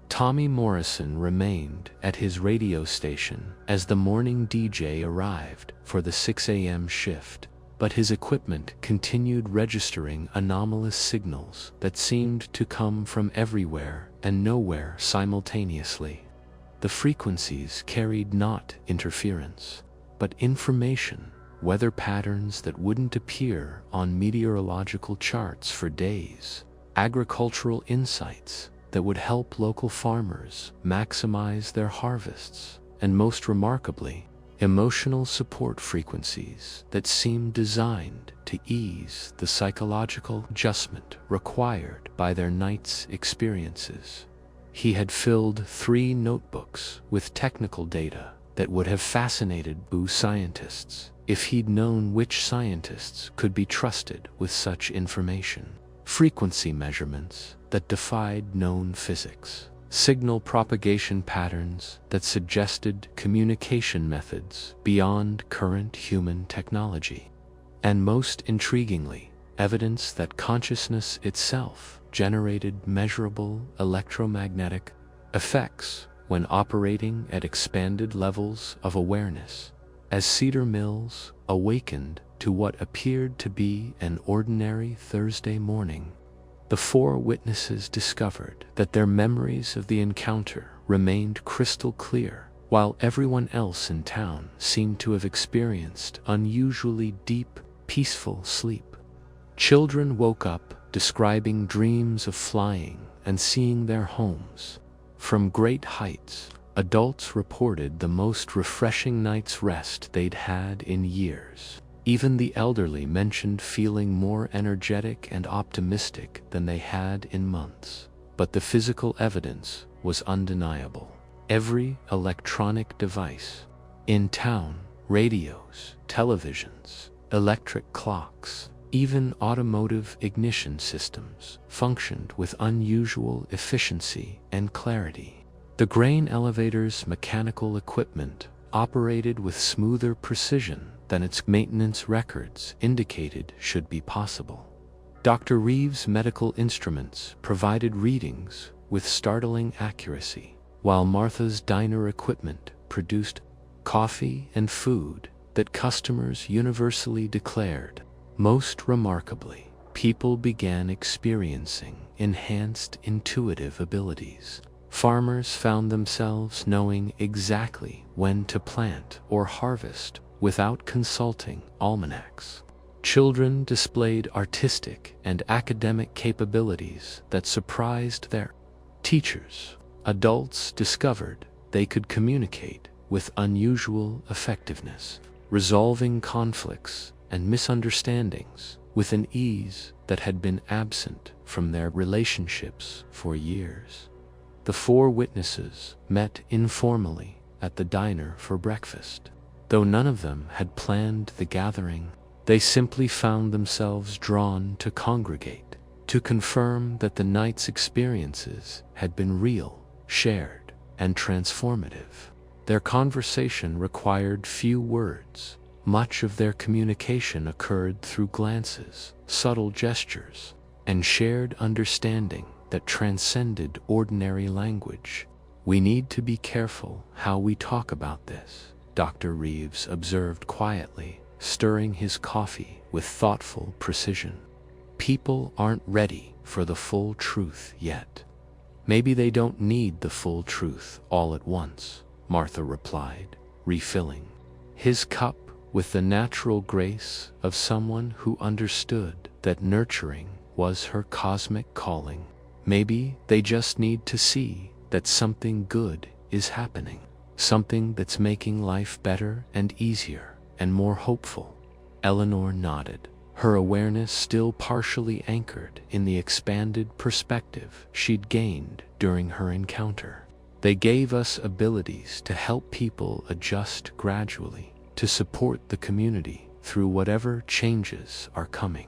Tommy Morrison remained at his radio station as the morning DJ arrived for the 6 a.m. shift, but his equipment continued registering anomalous signals that seemed to come from everywhere and nowhere simultaneously. The frequencies carried not interference, but information, weather patterns that wouldn't appear on meteorological charts for days, agricultural insights that would help local farmers maximize their harvests, and most remarkably, emotional support frequencies that seemed designed to ease the psychological adjustment required by their night's experiences. He had filled 3 notebooks with technical data that would have fascinated Boo scientists if he'd known which scientists could be trusted with such information. Frequency measurements that defied known physics, signal propagation patterns that suggested communication methods beyond current human technology, and most intriguingly, evidence that consciousness itself generated measurable electromagnetic effects when operating at expanded levels of awareness. As Cedar Mills awakened to what appeared to be an ordinary Thursday morning, the 4 witnesses discovered that their memories of the encounter remained crystal clear, while everyone else in town seemed to have experienced unusually deep, peaceful sleep. Children woke up describing dreams of flying and seeing their homes from great heights. Adults reported the most refreshing night's rest they'd had in years. Even the elderly mentioned feeling more energetic and optimistic than they had in months. But the physical evidence was undeniable. Every electronic device in town, radios, televisions, electric clocks, even automotive ignition systems, functioned with unusual efficiency and clarity. The grain elevator's mechanical equipment operated with smoother precision than its maintenance records indicated should be possible. Dr. Reeves' medical instruments provided readings with startling accuracy, while Martha's diner equipment produced coffee and food that customers universally declared. Most remarkably, people began experiencing enhanced intuitive abilities. Farmers found themselves knowing exactly when to plant or harvest without consulting almanacs. Children displayed artistic and academic capabilities that surprised their teachers. Adults discovered they could communicate with unusual effectiveness, resolving conflicts and misunderstandings with an ease that had been absent from their relationships for years. The 4 witnesses met informally at the diner for breakfast. Though none of them had planned the gathering, they simply found themselves drawn to congregate. to confirm that the night's experiences had been real, shared, and transformative. Their conversation required few words. Much of their communication occurred through glances, subtle gestures, and shared understanding that transcended ordinary language. "We need to be careful how we talk about this," Dr. Reeves observed quietly, stirring his coffee with thoughtful precision. "People aren't ready for the full truth yet." "Maybe they don't need the full truth all at once," Martha replied, refilling his cup with the natural grace of someone who understood that nurturing was her cosmic calling. "Maybe they just need to see that something good is happening, something that's making life better and easier and more hopeful." Eleanor nodded, her awareness still partially anchored in the expanded perspective she'd gained during her encounter. "They gave us abilities to help people adjust gradually, to support the community through whatever changes are coming.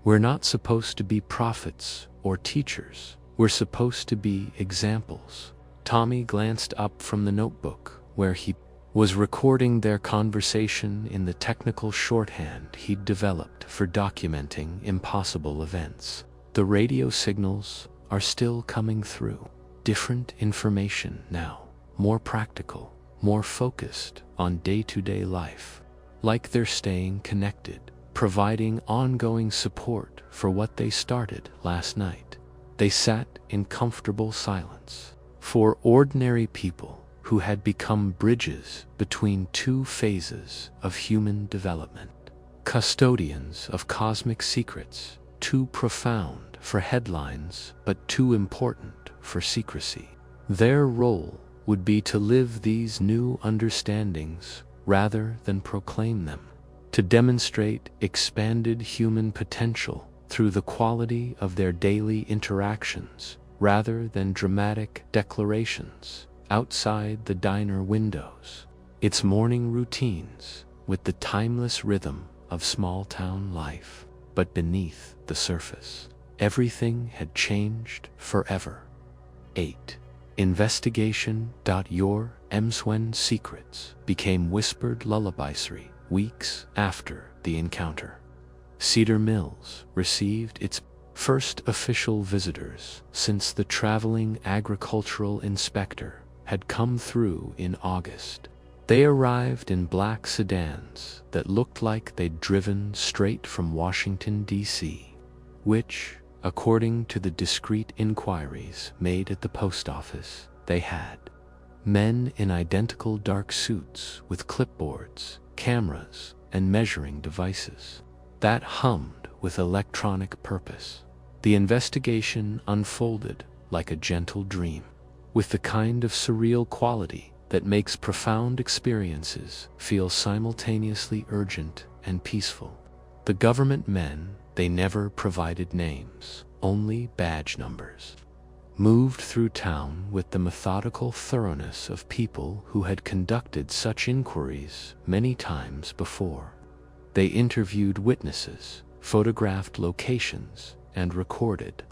We're not supposed to be prophets or teachers. We're supposed to be examples." Tommy glanced up from the notebook where he was recording their conversation in the technical shorthand he'd developed for documenting impossible events. "The radio signals are still coming through. Different information now, more practical, more focused on day-to-day life. Like they're staying connected, providing ongoing support for what they started last night." They sat in comfortable silence. For ordinary people who had become bridges between two phases of human development, custodians of cosmic secrets, too profound for headlines but too important for secrecy. Their role would be to live these new understandings rather than proclaim them, to demonstrate expanded human potential through the quality of their daily interactions rather than dramatic declarations outside the diner windows. Its morning routines with the timeless rhythm of small-town life. But beneath the surface, everything had changed forever. 8. Investigation.your Emswen secrets became whispered lullabiesry weeks after the encounter. Cedar Mills received its first official visitors since the traveling agricultural inspector had come through in August. They arrived in black sedans that looked like they'd driven straight from Washington, D.C., which, according to the discreet inquiries made at the post office, they had. Men in identical dark suits with clipboards, cameras, and measuring devices that hummed with electronic purpose. The investigation unfolded like a gentle dream, with the kind of surreal quality that makes profound experiences feel simultaneously urgent and peaceful. The government men, they never provided names, only badge numbers, moved through town with the methodical thoroughness of people who had conducted such inquiries many times before. They interviewed witnesses, photographed locations, and recorded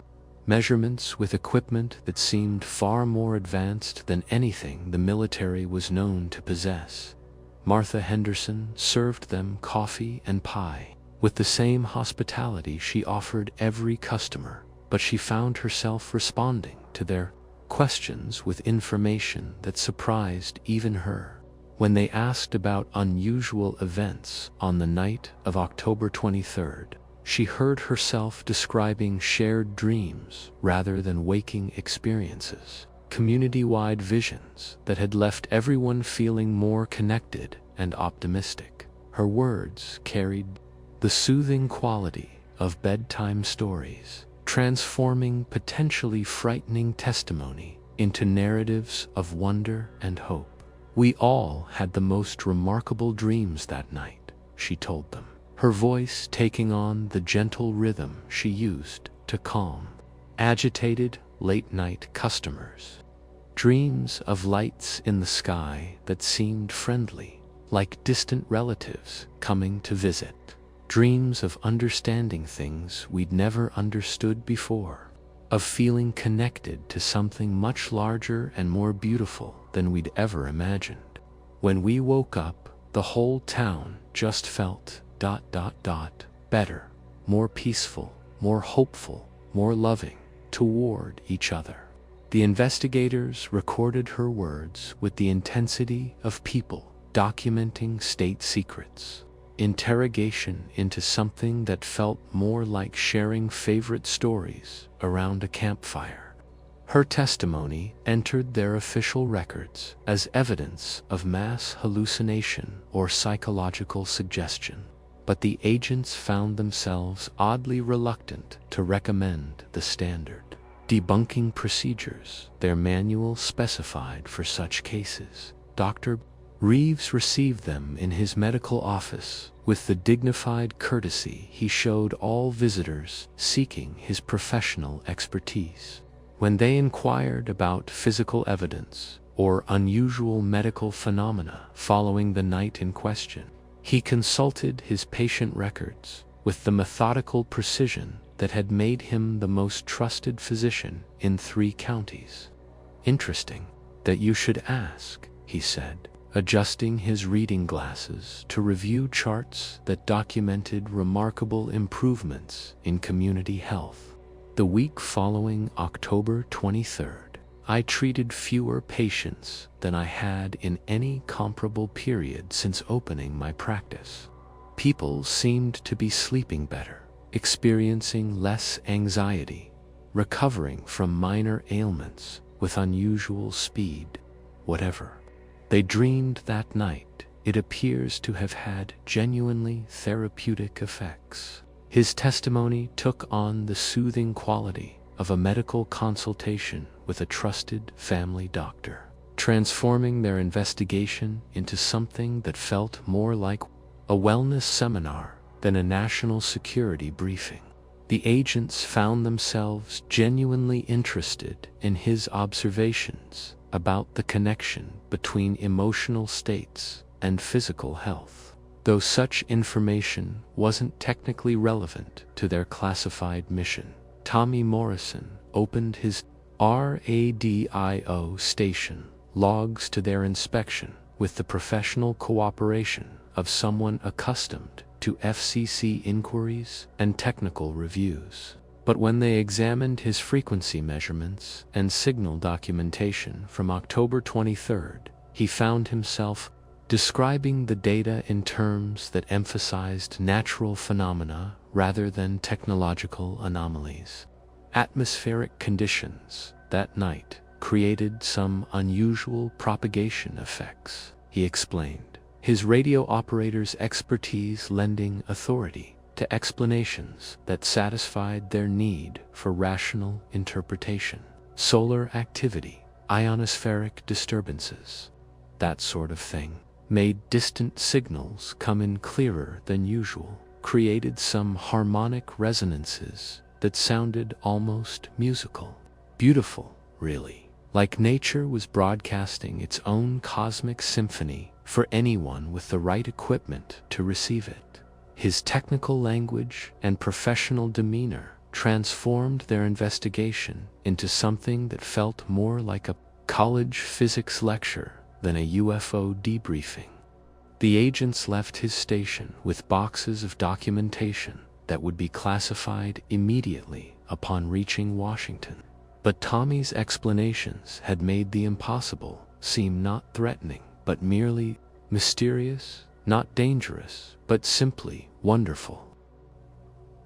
measurements with equipment that seemed far more advanced than anything the military was known to possess. Martha Henderson served them coffee and pie with the same hospitality she offered every customer, but she found herself responding to their questions with information that surprised even her. When they asked about unusual events on the night of October 23rd, she heard herself describing shared dreams rather than waking experiences, community-wide visions that had left everyone feeling more connected and optimistic. Her words carried the soothing quality of bedtime stories, transforming potentially frightening testimony into narratives of wonder and hope. "We all had the most remarkable dreams that night," she told them, her voice taking on the gentle rhythm she used to calm agitated late-night customers. Dreams of lights in the sky that seemed friendly, like distant relatives coming to visit. dreams of understanding things we'd never understood before, of feeling connected to something much larger and more beautiful than we'd ever imagined. When we woke up, the whole town just felt ... better, more peaceful, more hopeful, more loving toward each other. The investigators recorded her words with the intensity of people documenting state secrets, interrogation into something that felt more like sharing favorite stories around a campfire. Her testimony entered their official records as evidence of mass hallucination or psychological suggestion, but the agents found themselves oddly reluctant to recommend the standard debunking procedures their manual specified for such cases. Dr. Reeves received them in his medical office with the dignified courtesy he showed all visitors seeking his professional expertise. When they inquired about physical evidence or unusual medical phenomena following the night in question, he consulted his patient records with the methodical precision that had made him the most trusted physician in 3 counties. "Interesting that you should ask," he said, adjusting his reading glasses to review charts that documented remarkable improvements in community health. The week following October 23rd, I treated fewer patients than I had in any comparable period since opening my practice. People seemed to be sleeping better, experiencing less anxiety, recovering from minor ailments with unusual speed. Whatever they dreamed that night, it appears to have had genuinely therapeutic effects. His testimony took on the soothing quality of a medical consultation with a trusted family doctor, transforming their investigation into something that felt more like a wellness seminar than a national security briefing. The agents found themselves genuinely interested in his observations about the connection between emotional states and physical health, though such information wasn't technically relevant to their classified mission. Tommy Morrison opened his radio station logs to their inspection with the professional cooperation of someone accustomed to FCC inquiries and technical reviews. But when they examined his frequency measurements and signal documentation from October 23rd, he found himself describing the data in terms that emphasized natural phenomena rather than technological anomalies. Atmospheric conditions that night created some unusual propagation effects, he explained, his radio operator's expertise lending authority to explanations that satisfied their need for rational interpretation. Solar activity, ionospheric disturbances, that sort of thing, made distant signals come in clearer than usual, created some harmonic resonances that sounded almost musical. Beautiful, really, like nature was broadcasting its own cosmic symphony for anyone with the right equipment to receive it. His technical language and professional demeanor transformed their investigation into something that felt more like a college physics lecture than a UFO debriefing. The agents left his station with boxes of documentation that would be classified immediately upon reaching Washington. But Tommy's explanations had made the impossible seem not threatening, but merely mysterious, not dangerous, but simply wonderful.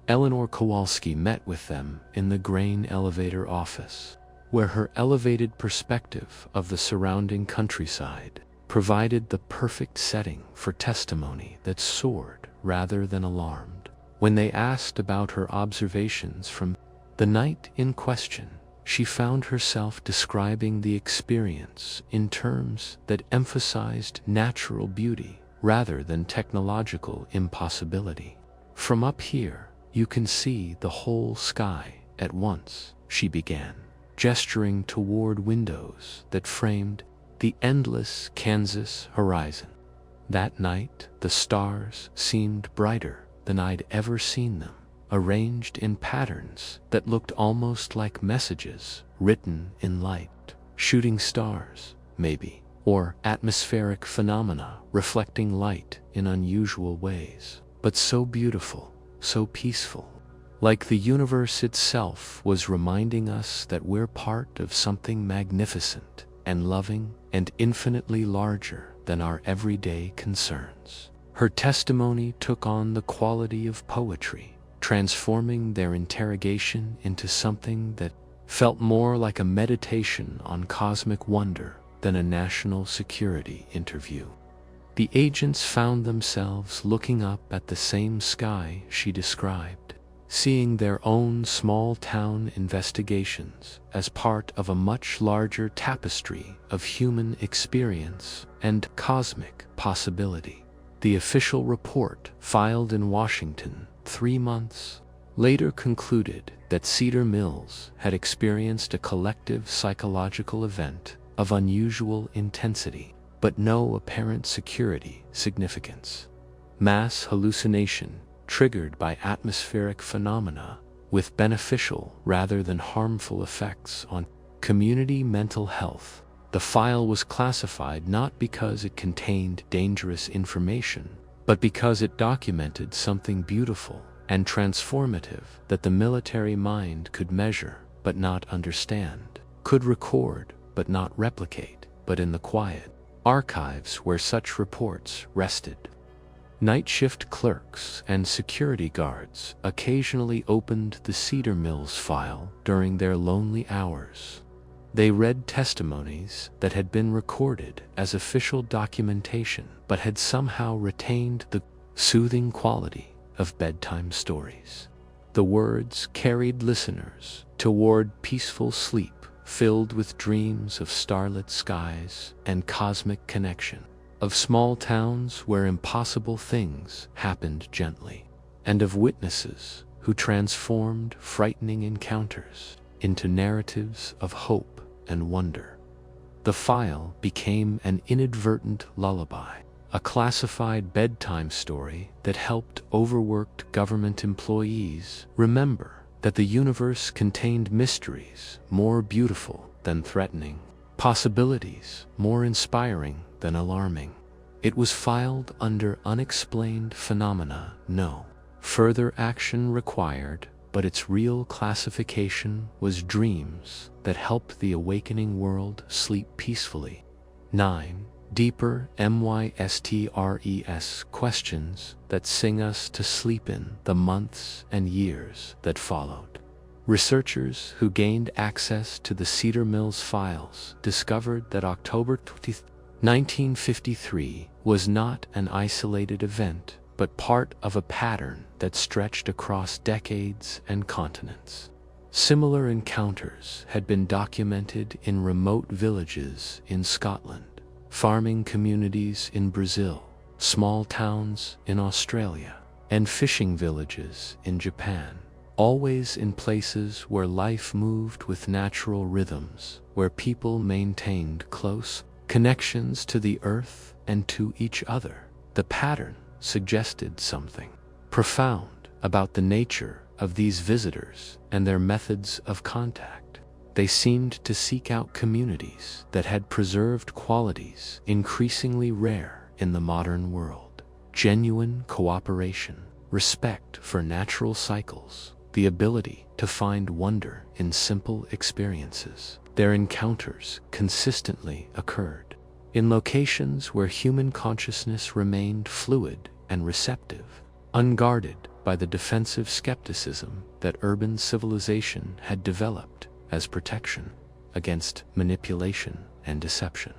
Eleanor Kowalski met with them in the grain elevator office, where her elevated perspective of the surrounding countryside provided the perfect setting for testimony that soared rather than alarmed. When they asked about her observations from the night in question, she found herself describing the experience in terms that emphasized natural beauty rather than technological impossibility. "From up here, you can see the whole sky at once," she began, gesturing toward windows that framed the endless Kansas horizon. That night, the stars seemed brighter than I'd ever seen them, arranged in patterns that looked almost like messages written in light. Shooting stars, maybe, or atmospheric phenomena reflecting light in unusual ways, but so beautiful, so peaceful. Like the universe itself was reminding us that we're part of something magnificent and loving and infinitely larger than our everyday concerns. Her testimony took on the quality of poetry, transforming their interrogation into something that felt more like a meditation on cosmic wonder than a national security interview. The agents found themselves looking up at the same sky she described, seeing their own small-town investigations as part of a much larger tapestry of human experience and cosmic possibility. The official report, filed in Washington 3 months later, concluded that Cedar Mills had experienced a collective psychological event of unusual intensity, but no apparent security significance. Mass hallucination triggered by atmospheric phenomena with beneficial rather than harmful effects on community mental health. The file was classified not because it contained dangerous information, but because it documented something beautiful and transformative that the military mind could measure but not understand, could record but not replicate, but in the quiet archives where such reports rested. Night shift clerks and security guards occasionally opened the Cedar Mills file during their lonely hours. They read testimonies that had been recorded as official documentation but had somehow retained the soothing quality of bedtime stories. The words carried listeners toward peaceful sleep, filled with dreams of starlit skies and cosmic connection, of small towns where impossible things happened gently, and of witnesses who transformed frightening encounters into narratives of hope and wonder. The file became an inadvertent lullaby, a classified bedtime story that helped overworked government employees remember that the universe contained mysteries more beautiful than threatening, possibilities more inspiring than alarming. It was filed under unexplained phenomena, no further action required, but its real classification was dreams that help the awakening world sleep peacefully. 9. Deeper mysterious questions that sing us to sleep in the months and years that followed. Researchers who gained access to the Cedar Mills files discovered that October 20, 1953 was not an isolated event, but part of a pattern that stretched across decades and continents. Similar encounters had been documented in remote villages in Scotland, farming communities in Brazil, small towns in Australia, and fishing villages in Japan, always in places where life moved with natural rhythms, where people maintained close connections to the earth and to each other. The pattern suggested something profound about the nature of these visitors and their methods of contact. They seemed to seek out communities that had preserved qualities increasingly rare in the modern world: genuine cooperation, respect for natural cycles, the ability to find wonder in simple experiences. Their encounters consistently occurred in locations where human consciousness remained fluid and receptive, unguarded by the defensive skepticism that urban civilization had developed as protection against manipulation and deception.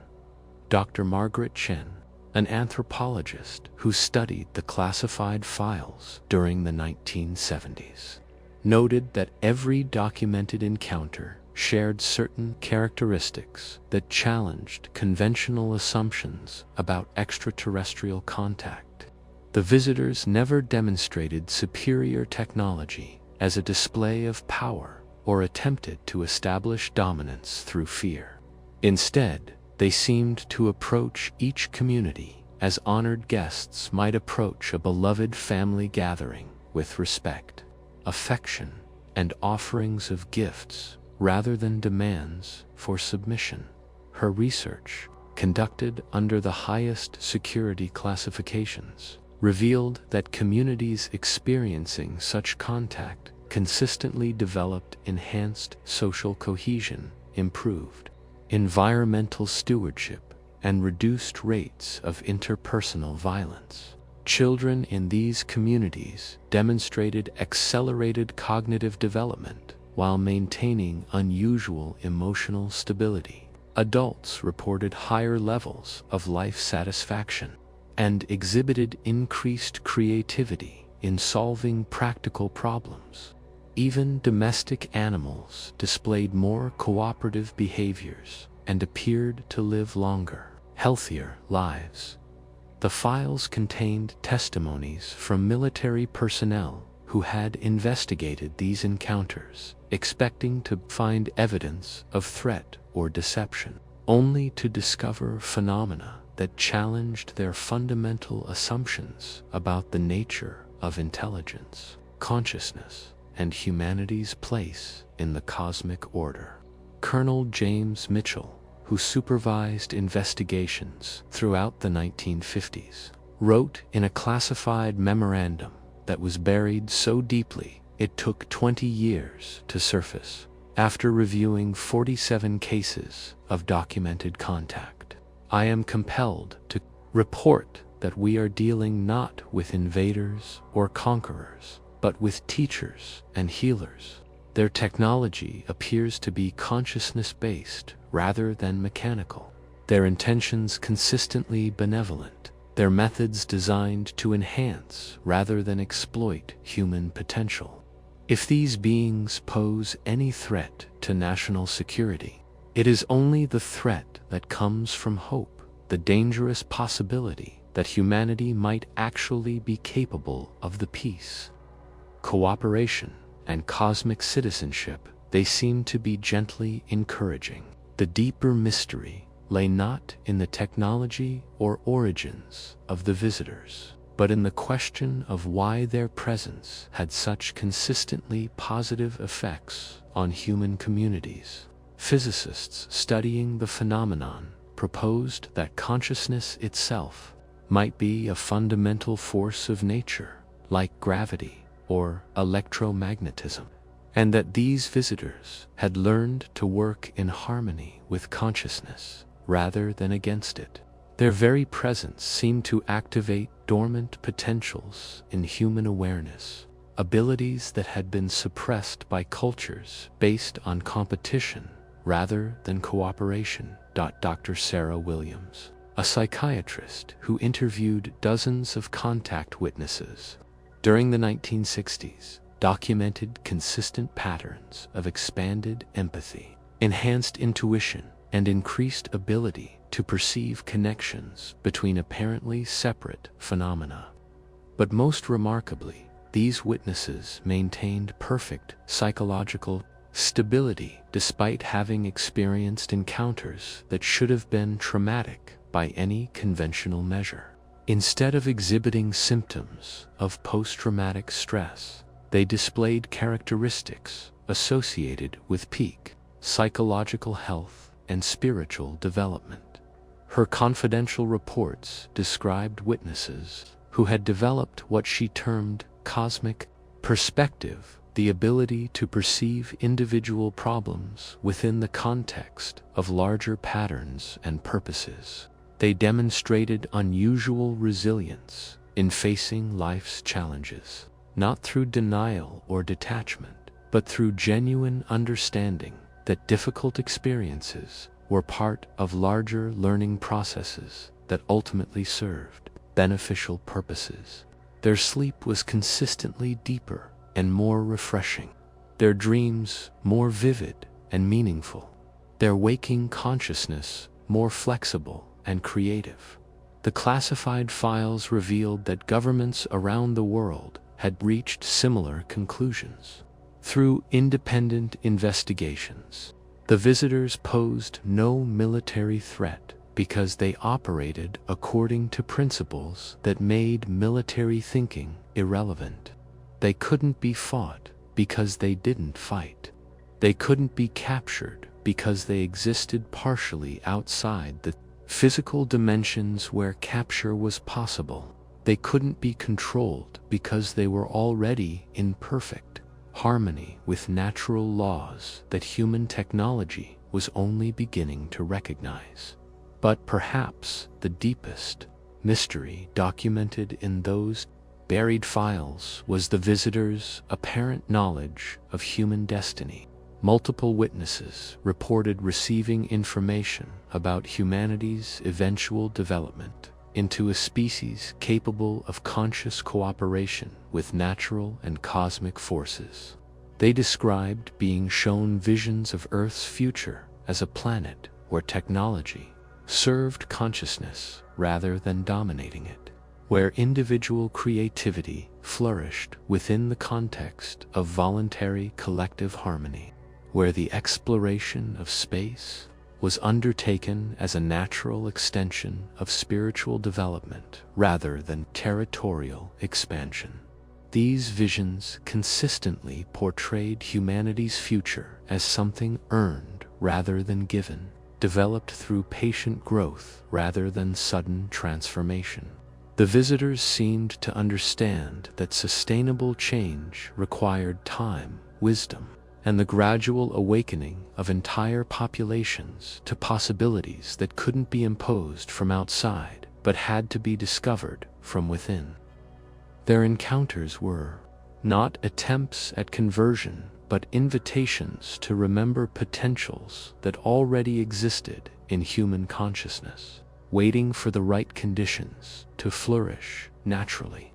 Dr. Margaret Chen, an anthropologist who studied the classified files during the 1970s, noted that every documented encounter shared certain characteristics that challenged conventional assumptions about extraterrestrial contact. The visitors never demonstrated superior technology as a display of power or attempted to establish dominance through fear. Instead, they seemed to approach each community as honored guests might approach a beloved family gathering with respect, affection, and offerings of gifts rather than demands for submission. Her research, conducted under the highest security classifications, revealed that communities experiencing such contact consistently developed enhanced social cohesion, improved environmental stewardship, and reduced rates of interpersonal violence. Children in these communities demonstrated accelerated cognitive development while maintaining unusual emotional stability. Adults reported higher levels of life satisfaction and exhibited increased creativity in solving practical problems. Even domestic animals displayed more cooperative behaviors and appeared to live longer, healthier lives. The files contained testimonies from military personnel who had investigated these encounters, expecting to find evidence of threat or deception, only to discover phenomena that challenged their fundamental assumptions about the nature of intelligence, consciousness, and humanity's place in the cosmic order. Colonel James Mitchell, who supervised investigations throughout the 1950s, wrote in a classified memorandum that was buried so deeply it took 20 years to surface. After reviewing 47 cases of documented contact, I am compelled to report that we are dealing not with invaders or conquerors, but with teachers and healers. Their technology appears to be consciousness-based rather than mechanical. Their intentions consistently benevolent. Their methods designed to enhance rather than exploit human potential. If these beings pose any threat to national security, it is only the threat that comes from hope, the dangerous possibility that humanity might actually be capable of the peace, cooperation, and cosmic citizenship they seem to be gently encouraging. The deeper mystery lay not in the technology or origins of the visitors, but in the question of why their presence had such consistently positive effects on human communities. Physicists studying the phenomenon proposed that consciousness itself might be a fundamental force of nature, like gravity or electromagnetism, and that these visitors had learned to work in harmony with consciousness rather than against it. Their very presence seemed to activate dormant potentials in human awareness, abilities that had been suppressed by cultures based on competition rather than cooperation. Dr. Sarah Williams, a psychiatrist who interviewed dozens of contact witnesses during the 1960s, documented consistent patterns of expanded empathy, enhanced intuition, and increased ability to perceive connections between apparently separate phenomena. But most remarkably, these witnesses maintained perfect psychological stability despite having experienced encounters that should have been traumatic by any conventional measure. Instead of exhibiting symptoms of post-traumatic stress, they displayed characteristics associated with peak psychological health and spiritual development. Her confidential reports described witnesses who had developed what she termed cosmic perspective, the ability to perceive individual problems within the context of larger patterns and purposes. They demonstrated unusual resilience in facing life's challenges, not through denial or detachment, but through genuine understanding that difficult experiences were part of larger learning processes that ultimately served beneficial purposes. Their sleep was consistently deeper and more refreshing, their dreams more vivid and meaningful, their waking consciousness more flexible and creative. The classified files revealed that governments around the world had reached similar conclusions. Through independent investigations, the visitors posed no military threat because they operated according to principles that made military thinking irrelevant. They couldn't be fought because they didn't fight. They couldn't be captured because they existed partially outside the physical dimensions where capture was possible. They couldn't be controlled because they were already in perfect harmony with natural laws that human technology was only beginning to recognize. But perhaps the deepest mystery documented in those buried files was the visitors' apparent knowledge of human destiny. Multiple witnesses reported receiving information about humanity's eventual development into a species capable of conscious cooperation with natural and cosmic forces. They described being shown visions of Earth's future as a planet where technology served consciousness rather than dominating it, where individual creativity flourished within the context of voluntary collective harmony, where the exploration of space was undertaken as a natural extension of spiritual development rather than territorial expansion. These visions consistently portrayed humanity's future as something earned rather than given, developed through patient growth rather than sudden transformation. The visitors seemed to understand that sustainable change required time, wisdom, and the gradual awakening of entire populations to possibilities that couldn't be imposed from outside but had to be discovered from within. Their encounters were not attempts at conversion, but invitations to remember potentials that already existed in human consciousness, waiting for the right conditions to flourish naturally.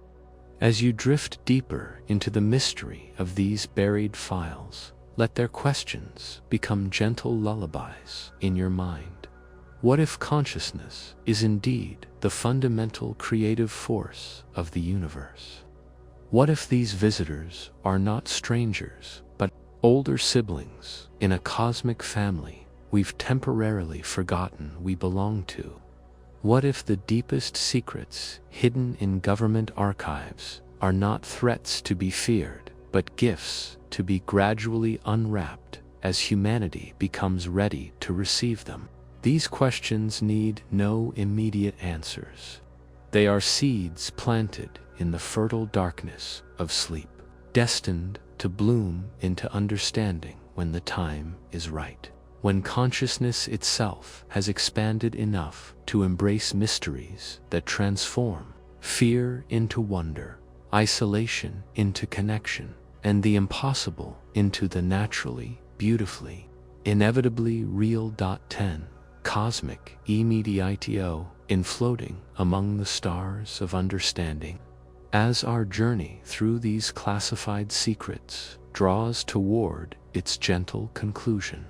As you drift deeper into the mystery of these buried files, let their questions become gentle lullabies in your mind. What if consciousness is indeed the fundamental creative force of the universe? What if these visitors are not strangers, but older siblings in a cosmic family we've temporarily forgotten we belong to? What if the deepest secrets hidden in government archives are not threats to be feared, but gifts to be gradually unwrapped as humanity becomes ready to receive them? These questions need no immediate answers. They are seeds planted in the fertile darkness of sleep, destined to bloom into understanding when the time is right, when consciousness itself has expanded enough to embrace mysteries that transform fear into wonder, isolation into connection, and the impossible into the naturally, beautifully, inevitably real. 10 Cosmic immediatio in floating among the stars of understanding. As our journey through these classified secrets draws toward its gentle conclusion,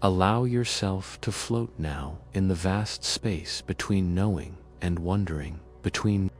allow yourself to float now in the vast space between knowing and wondering, between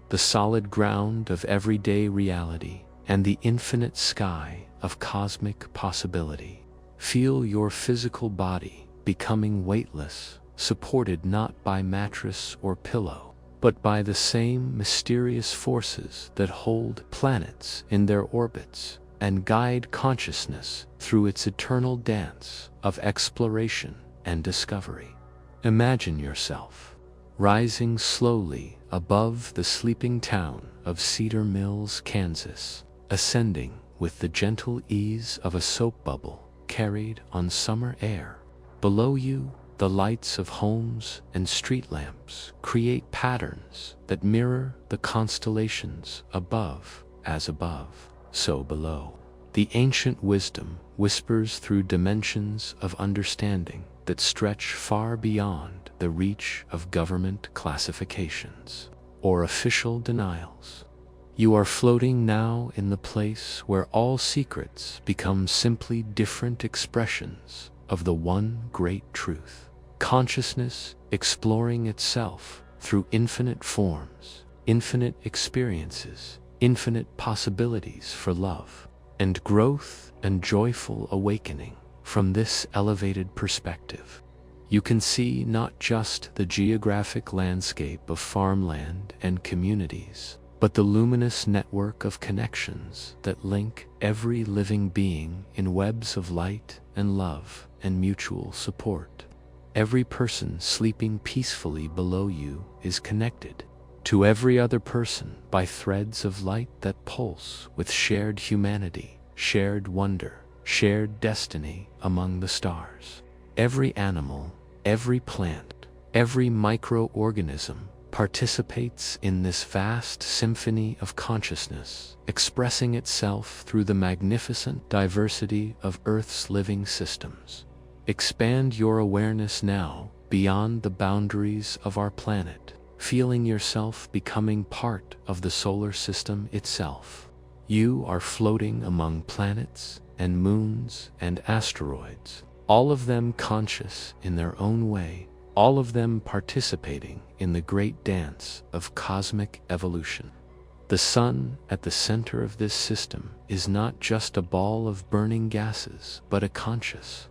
the solid ground of everyday reality and the infinite sky of cosmic possibility. Feel your physical body becoming weightless, supported not by mattress or pillow, but by the same mysterious forces that hold planets in their orbits and guide consciousness through its eternal dance of exploration and discovery. Imagine yourself rising slowly above the sleeping town of Cedar Mills, Kansas, ascending with the gentle ease of a soap bubble carried on summer air. Below you, the lights of homes and street lamps create patterns that mirror the constellations above. As above, so below. The ancient wisdom whispers through dimensions of understanding that stretch far beyond the reach of government classifications or official denials. You are floating now in the place where all secrets become simply different expressions of the one great truth. Consciousness exploring itself through infinite forms, infinite experiences, infinite possibilities for love and growth and joyful awakening. From this elevated perspective, You can see not just the geographic landscape of farmland and communities, but the luminous network of connections that link every living being in webs of light and love and mutual support. Every person sleeping peacefully below you is connected to every other person by threads of light that pulse with shared humanity, shared wonder, shared destiny among the stars. Every animal, every plant, every microorganism participates in this vast symphony of consciousness, expressing itself through the magnificent diversity of Earth's living systems. Expand your awareness now beyond the boundaries of our planet, feeling yourself becoming part of the solar system itself. You are floating among planets and moons and asteroids, all of them conscious in their own way, all of them participating in the great dance of cosmic evolution. The sun at the center of this system is not just a ball of burning gases, but a conscious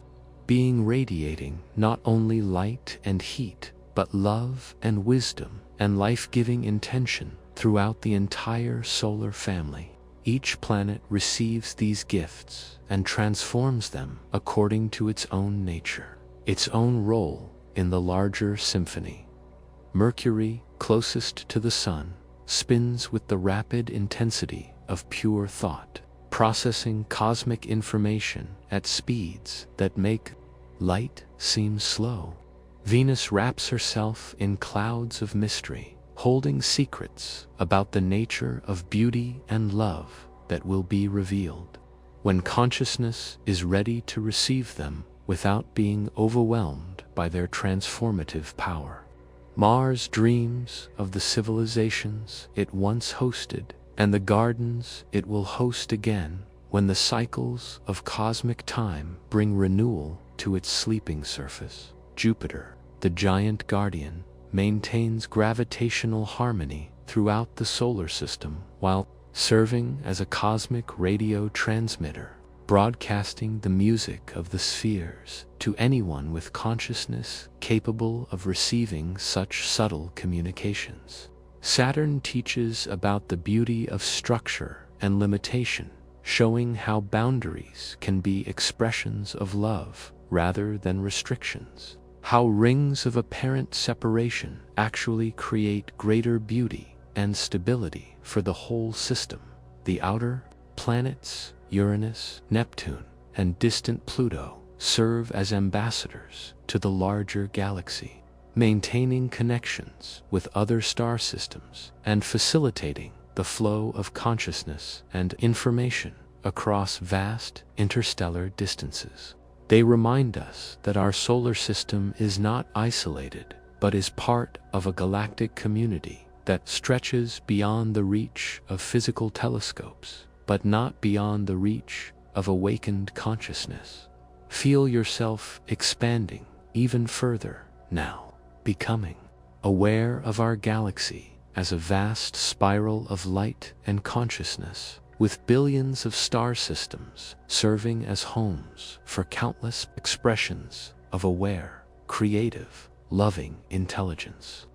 being radiating not only light and heat, but love and wisdom and life-giving intention throughout the entire solar family. Each planet receives these gifts and transforms them according to its own nature, its own role in the larger symphony. Mercury, closest to the sun, spins with the rapid intensity of pure thought, processing cosmic information at speeds that make light seem slow. Venus wraps herself in clouds of mystery, holding secrets about the nature of beauty and love that will be revealed when consciousness is ready to receive them without being overwhelmed by their transformative power. Mars dreams of the civilizations it once hosted and the gardens it will host again when the cycles of cosmic time bring renewal to its sleeping surface. Jupiter, the giant guardian, maintains gravitational harmony throughout the solar system while serving as a cosmic radio transmitter, broadcasting the music of the spheres to anyone with consciousness capable of receiving such subtle communications. Saturn teaches about the beauty of structure and limitation, showing how boundaries can be expressions of love rather than restrictions. How rings of apparent separation actually create greater beauty and stability for the whole system. The outer planets, Uranus, Neptune, and distant Pluto, serve as ambassadors to the larger galaxy, maintaining connections with other star systems and facilitating the flow of consciousness and information across vast interstellar distances. They remind us that our solar system is not isolated, but is part of a galactic community that stretches beyond the reach of physical telescopes, but not beyond the reach of awakened consciousness. Feel yourself expanding even further now, becoming aware of our galaxy as a vast spiral of light and consciousness, with billions of star systems serving as homes for countless expressions of aware, creative, loving intelligence.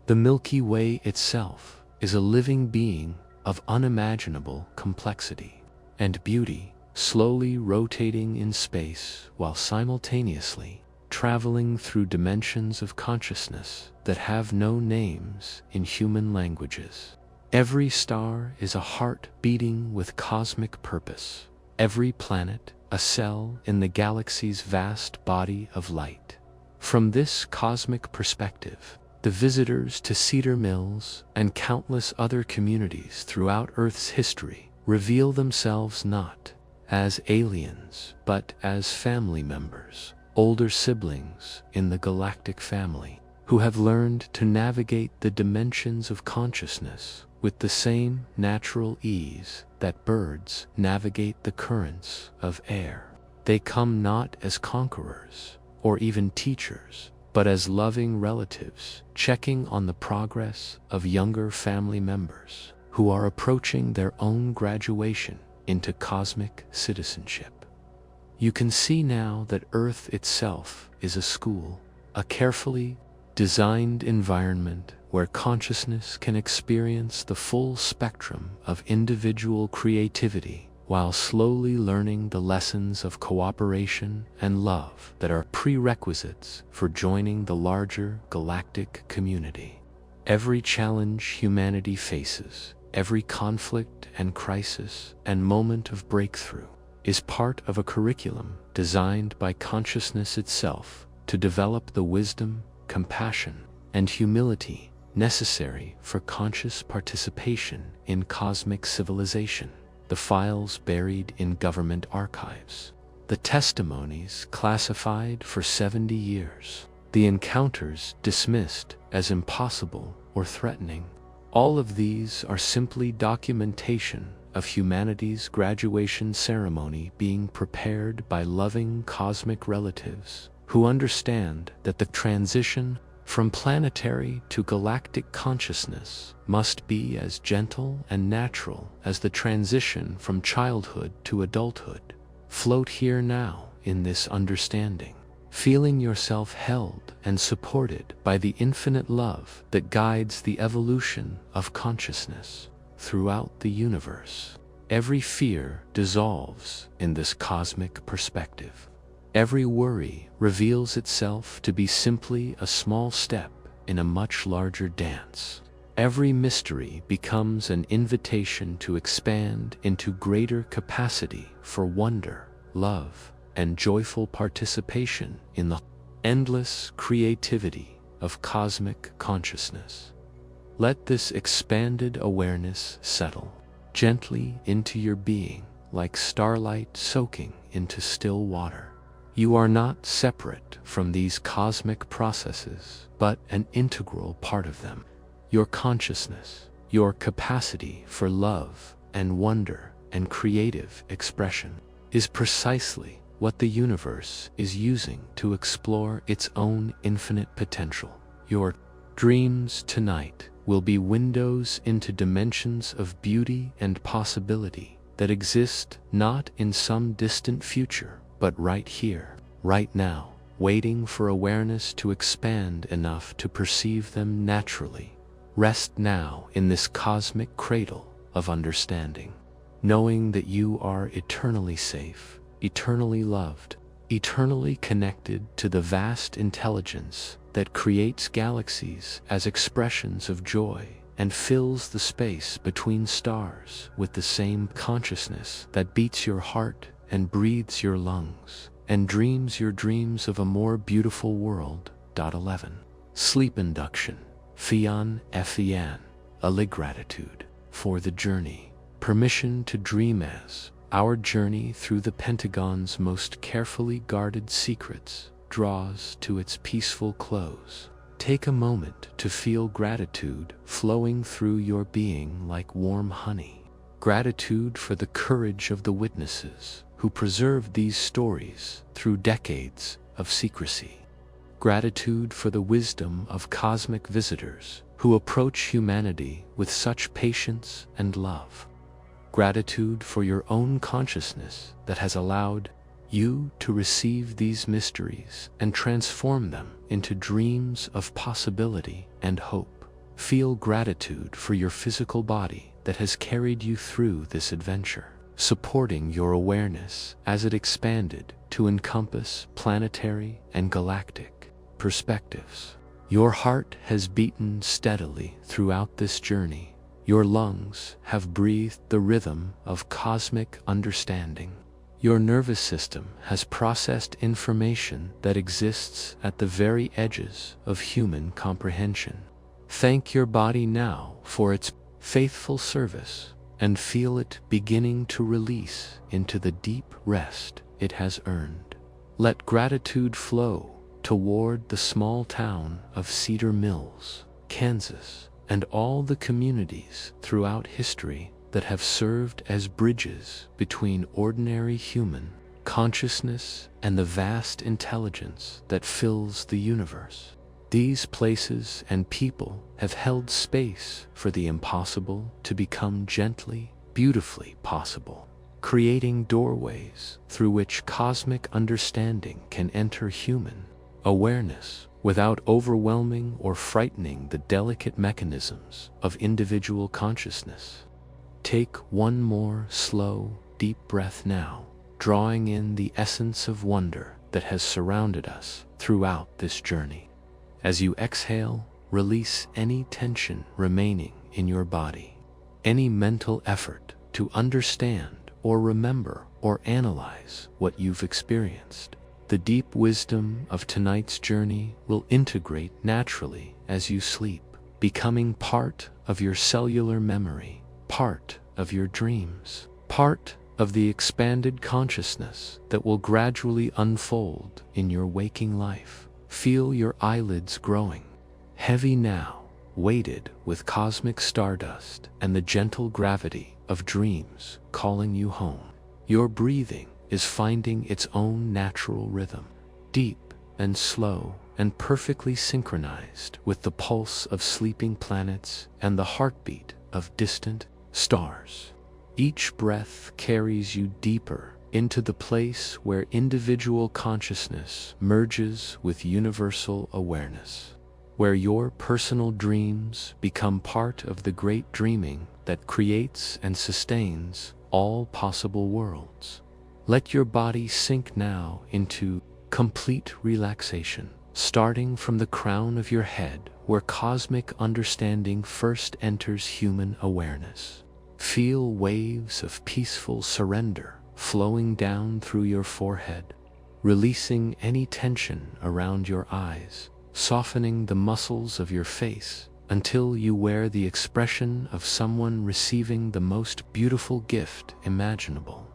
The Milky Way itself is a living being of unimaginable complexity and beauty, slowly rotating in space while simultaneously traveling through dimensions of consciousness that have no names in human languages. Every star is a heart beating with cosmic purpose, every planet a cell in the galaxy's vast body of light. From this cosmic perspective, the visitors to Cedar Mills and countless other communities throughout Earth's history reveal themselves not as aliens, but as family members, older siblings in the galactic family, who have learned to navigate the dimensions of consciousness with the same natural ease that birds navigate the currents of air. They come not as conquerors or even teachers, but as loving relatives, checking on the progress of younger family members who are approaching their own graduation into cosmic citizenship. You can see now that Earth itself is a school, a carefully designed environment where consciousness can experience the full spectrum of individual creativity while slowly learning the lessons of cooperation and love that are prerequisites for joining the larger galactic community. Every challenge humanity faces, every conflict and crisis and moment of breakthrough, is part of a curriculum designed by consciousness itself to develop the wisdom, compassion, and humility necessary for conscious participation in cosmic civilization. The files buried in government archives, the testimonies classified for 70 years, the encounters dismissed as impossible or threatening. All of these are simply documentation of humanity's graduation ceremony being prepared by loving cosmic relatives who understand that the transition from planetary to galactic consciousness must be as gentle and natural as the transition from childhood to adulthood. Float here now in this understanding, feeling yourself held and supported by the infinite love that guides the evolution of consciousness throughout the universe. Every fear dissolves in this cosmic perspective. Every worry reveals itself to be simply a small step in a much larger dance. Every mystery becomes an invitation to expand into greater capacity for wonder, love, and joyful participation in the endless creativity of cosmic consciousness. Let this expanded awareness settle gently into your being like starlight soaking into still water. You are not separate from these cosmic processes, but an integral part of them. Your consciousness, your capacity for love and wonder and creative expression is precisely what the universe is using to explore its own infinite potential. Your dreams tonight will be windows into dimensions of beauty and possibility that exist not in some distant future, but right here, right now, waiting for awareness to expand enough to perceive them naturally. Rest now in this cosmic cradle of understanding, knowing that you are eternally safe, eternally loved, eternally connected to the vast intelligence that creates galaxies as expressions of joy and fills the space between stars with the same consciousness that beats your heart and breathes your lungs and dreams your dreams of a more beautiful world. 11. Sleep induction. Fian Fian. Gratitude for the journey. Permission to dream as our journey through the Pentagon's most carefully guarded secrets draws to its peaceful close. Take a moment to feel gratitude flowing through your being like warm honey. Gratitude for the courage of the witnesses who preserved these stories through decades of secrecy. Gratitude for the wisdom of cosmic visitors who approach humanity with such patience and love. Gratitude for your own consciousness that has allowed you to receive these mysteries and transform them into dreams of possibility and hope. Feel gratitude for your physical body that has carried you through this adventure, supporting your awareness as it expanded to encompass planetary and galactic perspectives. Your heart has beaten steadily throughout this journey. Your lungs have breathed the rhythm of cosmic understanding. Your nervous system has processed information that exists at the very edges of human comprehension. Thank your body now for its faithful service and feel it beginning to release into the deep rest it has earned. Let gratitude flow toward the small town of Cedar Mills, Kansas, and all the communities throughout history that have served as bridges between ordinary human consciousness and the vast intelligence that fills the universe. These places and people have held space for the impossible to become gently, beautifully possible, creating doorways through which cosmic understanding can enter human awareness without overwhelming or frightening the delicate mechanisms of individual consciousness. Take one more slow, deep breath now, drawing in the essence of wonder that has surrounded us throughout this journey. As you exhale, release any tension remaining in your body, any mental effort to understand or remember or analyze what you've experienced. The deep wisdom of tonight's journey will integrate naturally as you sleep, becoming part of your cellular memory, part of your dreams, part of the expanded consciousness that will gradually unfold in your waking life. Feel your eyelids growing, heavy now, weighted with cosmic stardust and the gentle gravity of dreams calling you home. Your breathing is finding its own natural rhythm, deep and slow and perfectly synchronized with the pulse of sleeping planets and the heartbeat of distant stars. Each breath carries you deeper into the place where individual consciousness merges with universal awareness, where your personal dreams become part of the great dreaming that creates and sustains all possible worlds. Let your body sink now into complete relaxation, starting from the crown of your head where cosmic understanding first enters human awareness. Feel waves of peaceful surrender flowing down through your forehead, releasing any tension around your eyes, softening the muscles of your face until you wear the expression of someone receiving the most beautiful gift imaginable.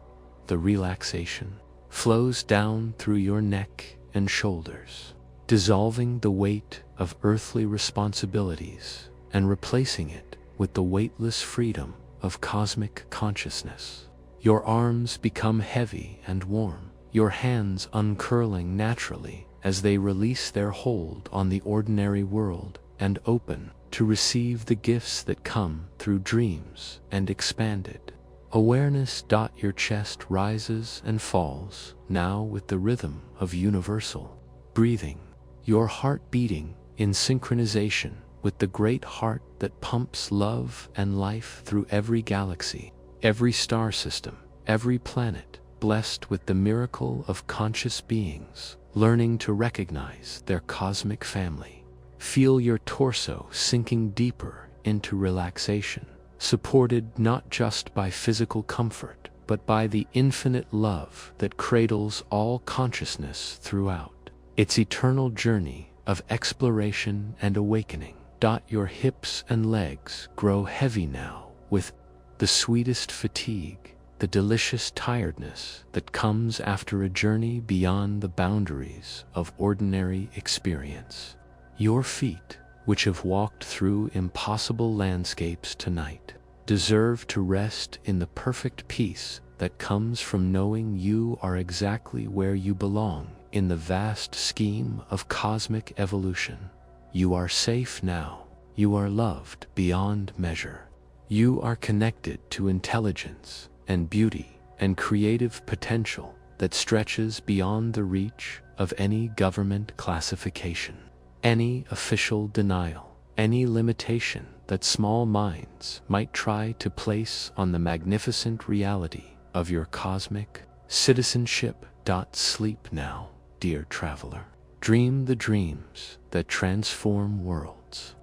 The relaxation flows down through your neck and shoulders, dissolving the weight of earthly responsibilities and replacing it with the weightless freedom of cosmic consciousness. Your arms become heavy and warm, your hands uncurling naturally as they release their hold on the ordinary world and open to receive the gifts that come through dreams and expanded. Awareness. Your chest rises and falls, now with the rhythm of universal breathing, your heart beating in synchronization with the great heart that pumps love and life through every galaxy, every star system, every planet, blessed with the miracle of conscious beings, learning to recognize their cosmic family. Feel your torso sinking deeper into relaxation, supported not just by physical comfort, but by the infinite love that cradles all consciousness throughout its eternal journey of exploration and awakening. Your hips and legs grow heavy now with the sweetest fatigue, the delicious tiredness that comes after a journey beyond the boundaries of ordinary experience. Your feet, which have walked through impossible landscapes tonight, deserve to rest in the perfect peace that comes from knowing you are exactly where you belong in the vast scheme of cosmic evolution. You are safe now. You are loved beyond measure. You are connected to intelligence and beauty and creative potential that stretches beyond the reach of any government classification, any official denial, any limitation that small minds might try to place on the magnificent reality of your cosmic citizenship. Sleep now, dear traveler. Dream the dreams that transform worlds.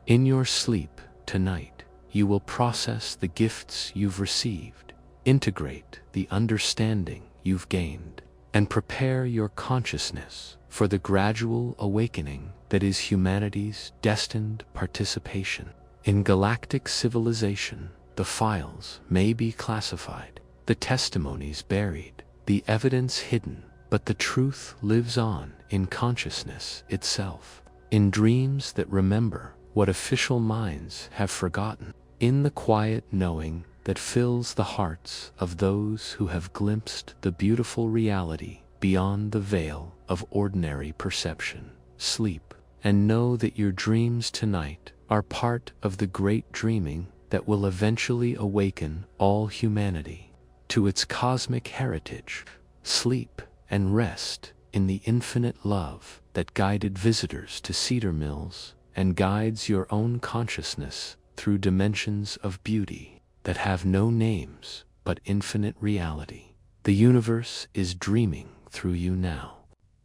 In your sleep tonight, you will process the gifts you've received, integrate the understanding you've gained, and prepare your consciousness for the gradual awakening that is humanity's destined participation. In galactic civilization, the files may be classified, the testimonies buried, the evidence hidden, but the truth lives on in consciousness itself, in dreams that remember what official minds have forgotten, in the quiet knowing that fills the hearts of those who have glimpsed the beautiful reality beyond the veil of ordinary perception. Sleep, and know that your dreams tonight are part of the great dreaming that will eventually awaken all humanity to its cosmic heritage. Sleep and rest in the infinite love that guided visitors to Cedar Mills and guides your own consciousness through dimensions of beauty that have no names but infinite reality. The universe is dreaming through you now.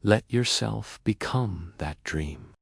Let yourself become that dream.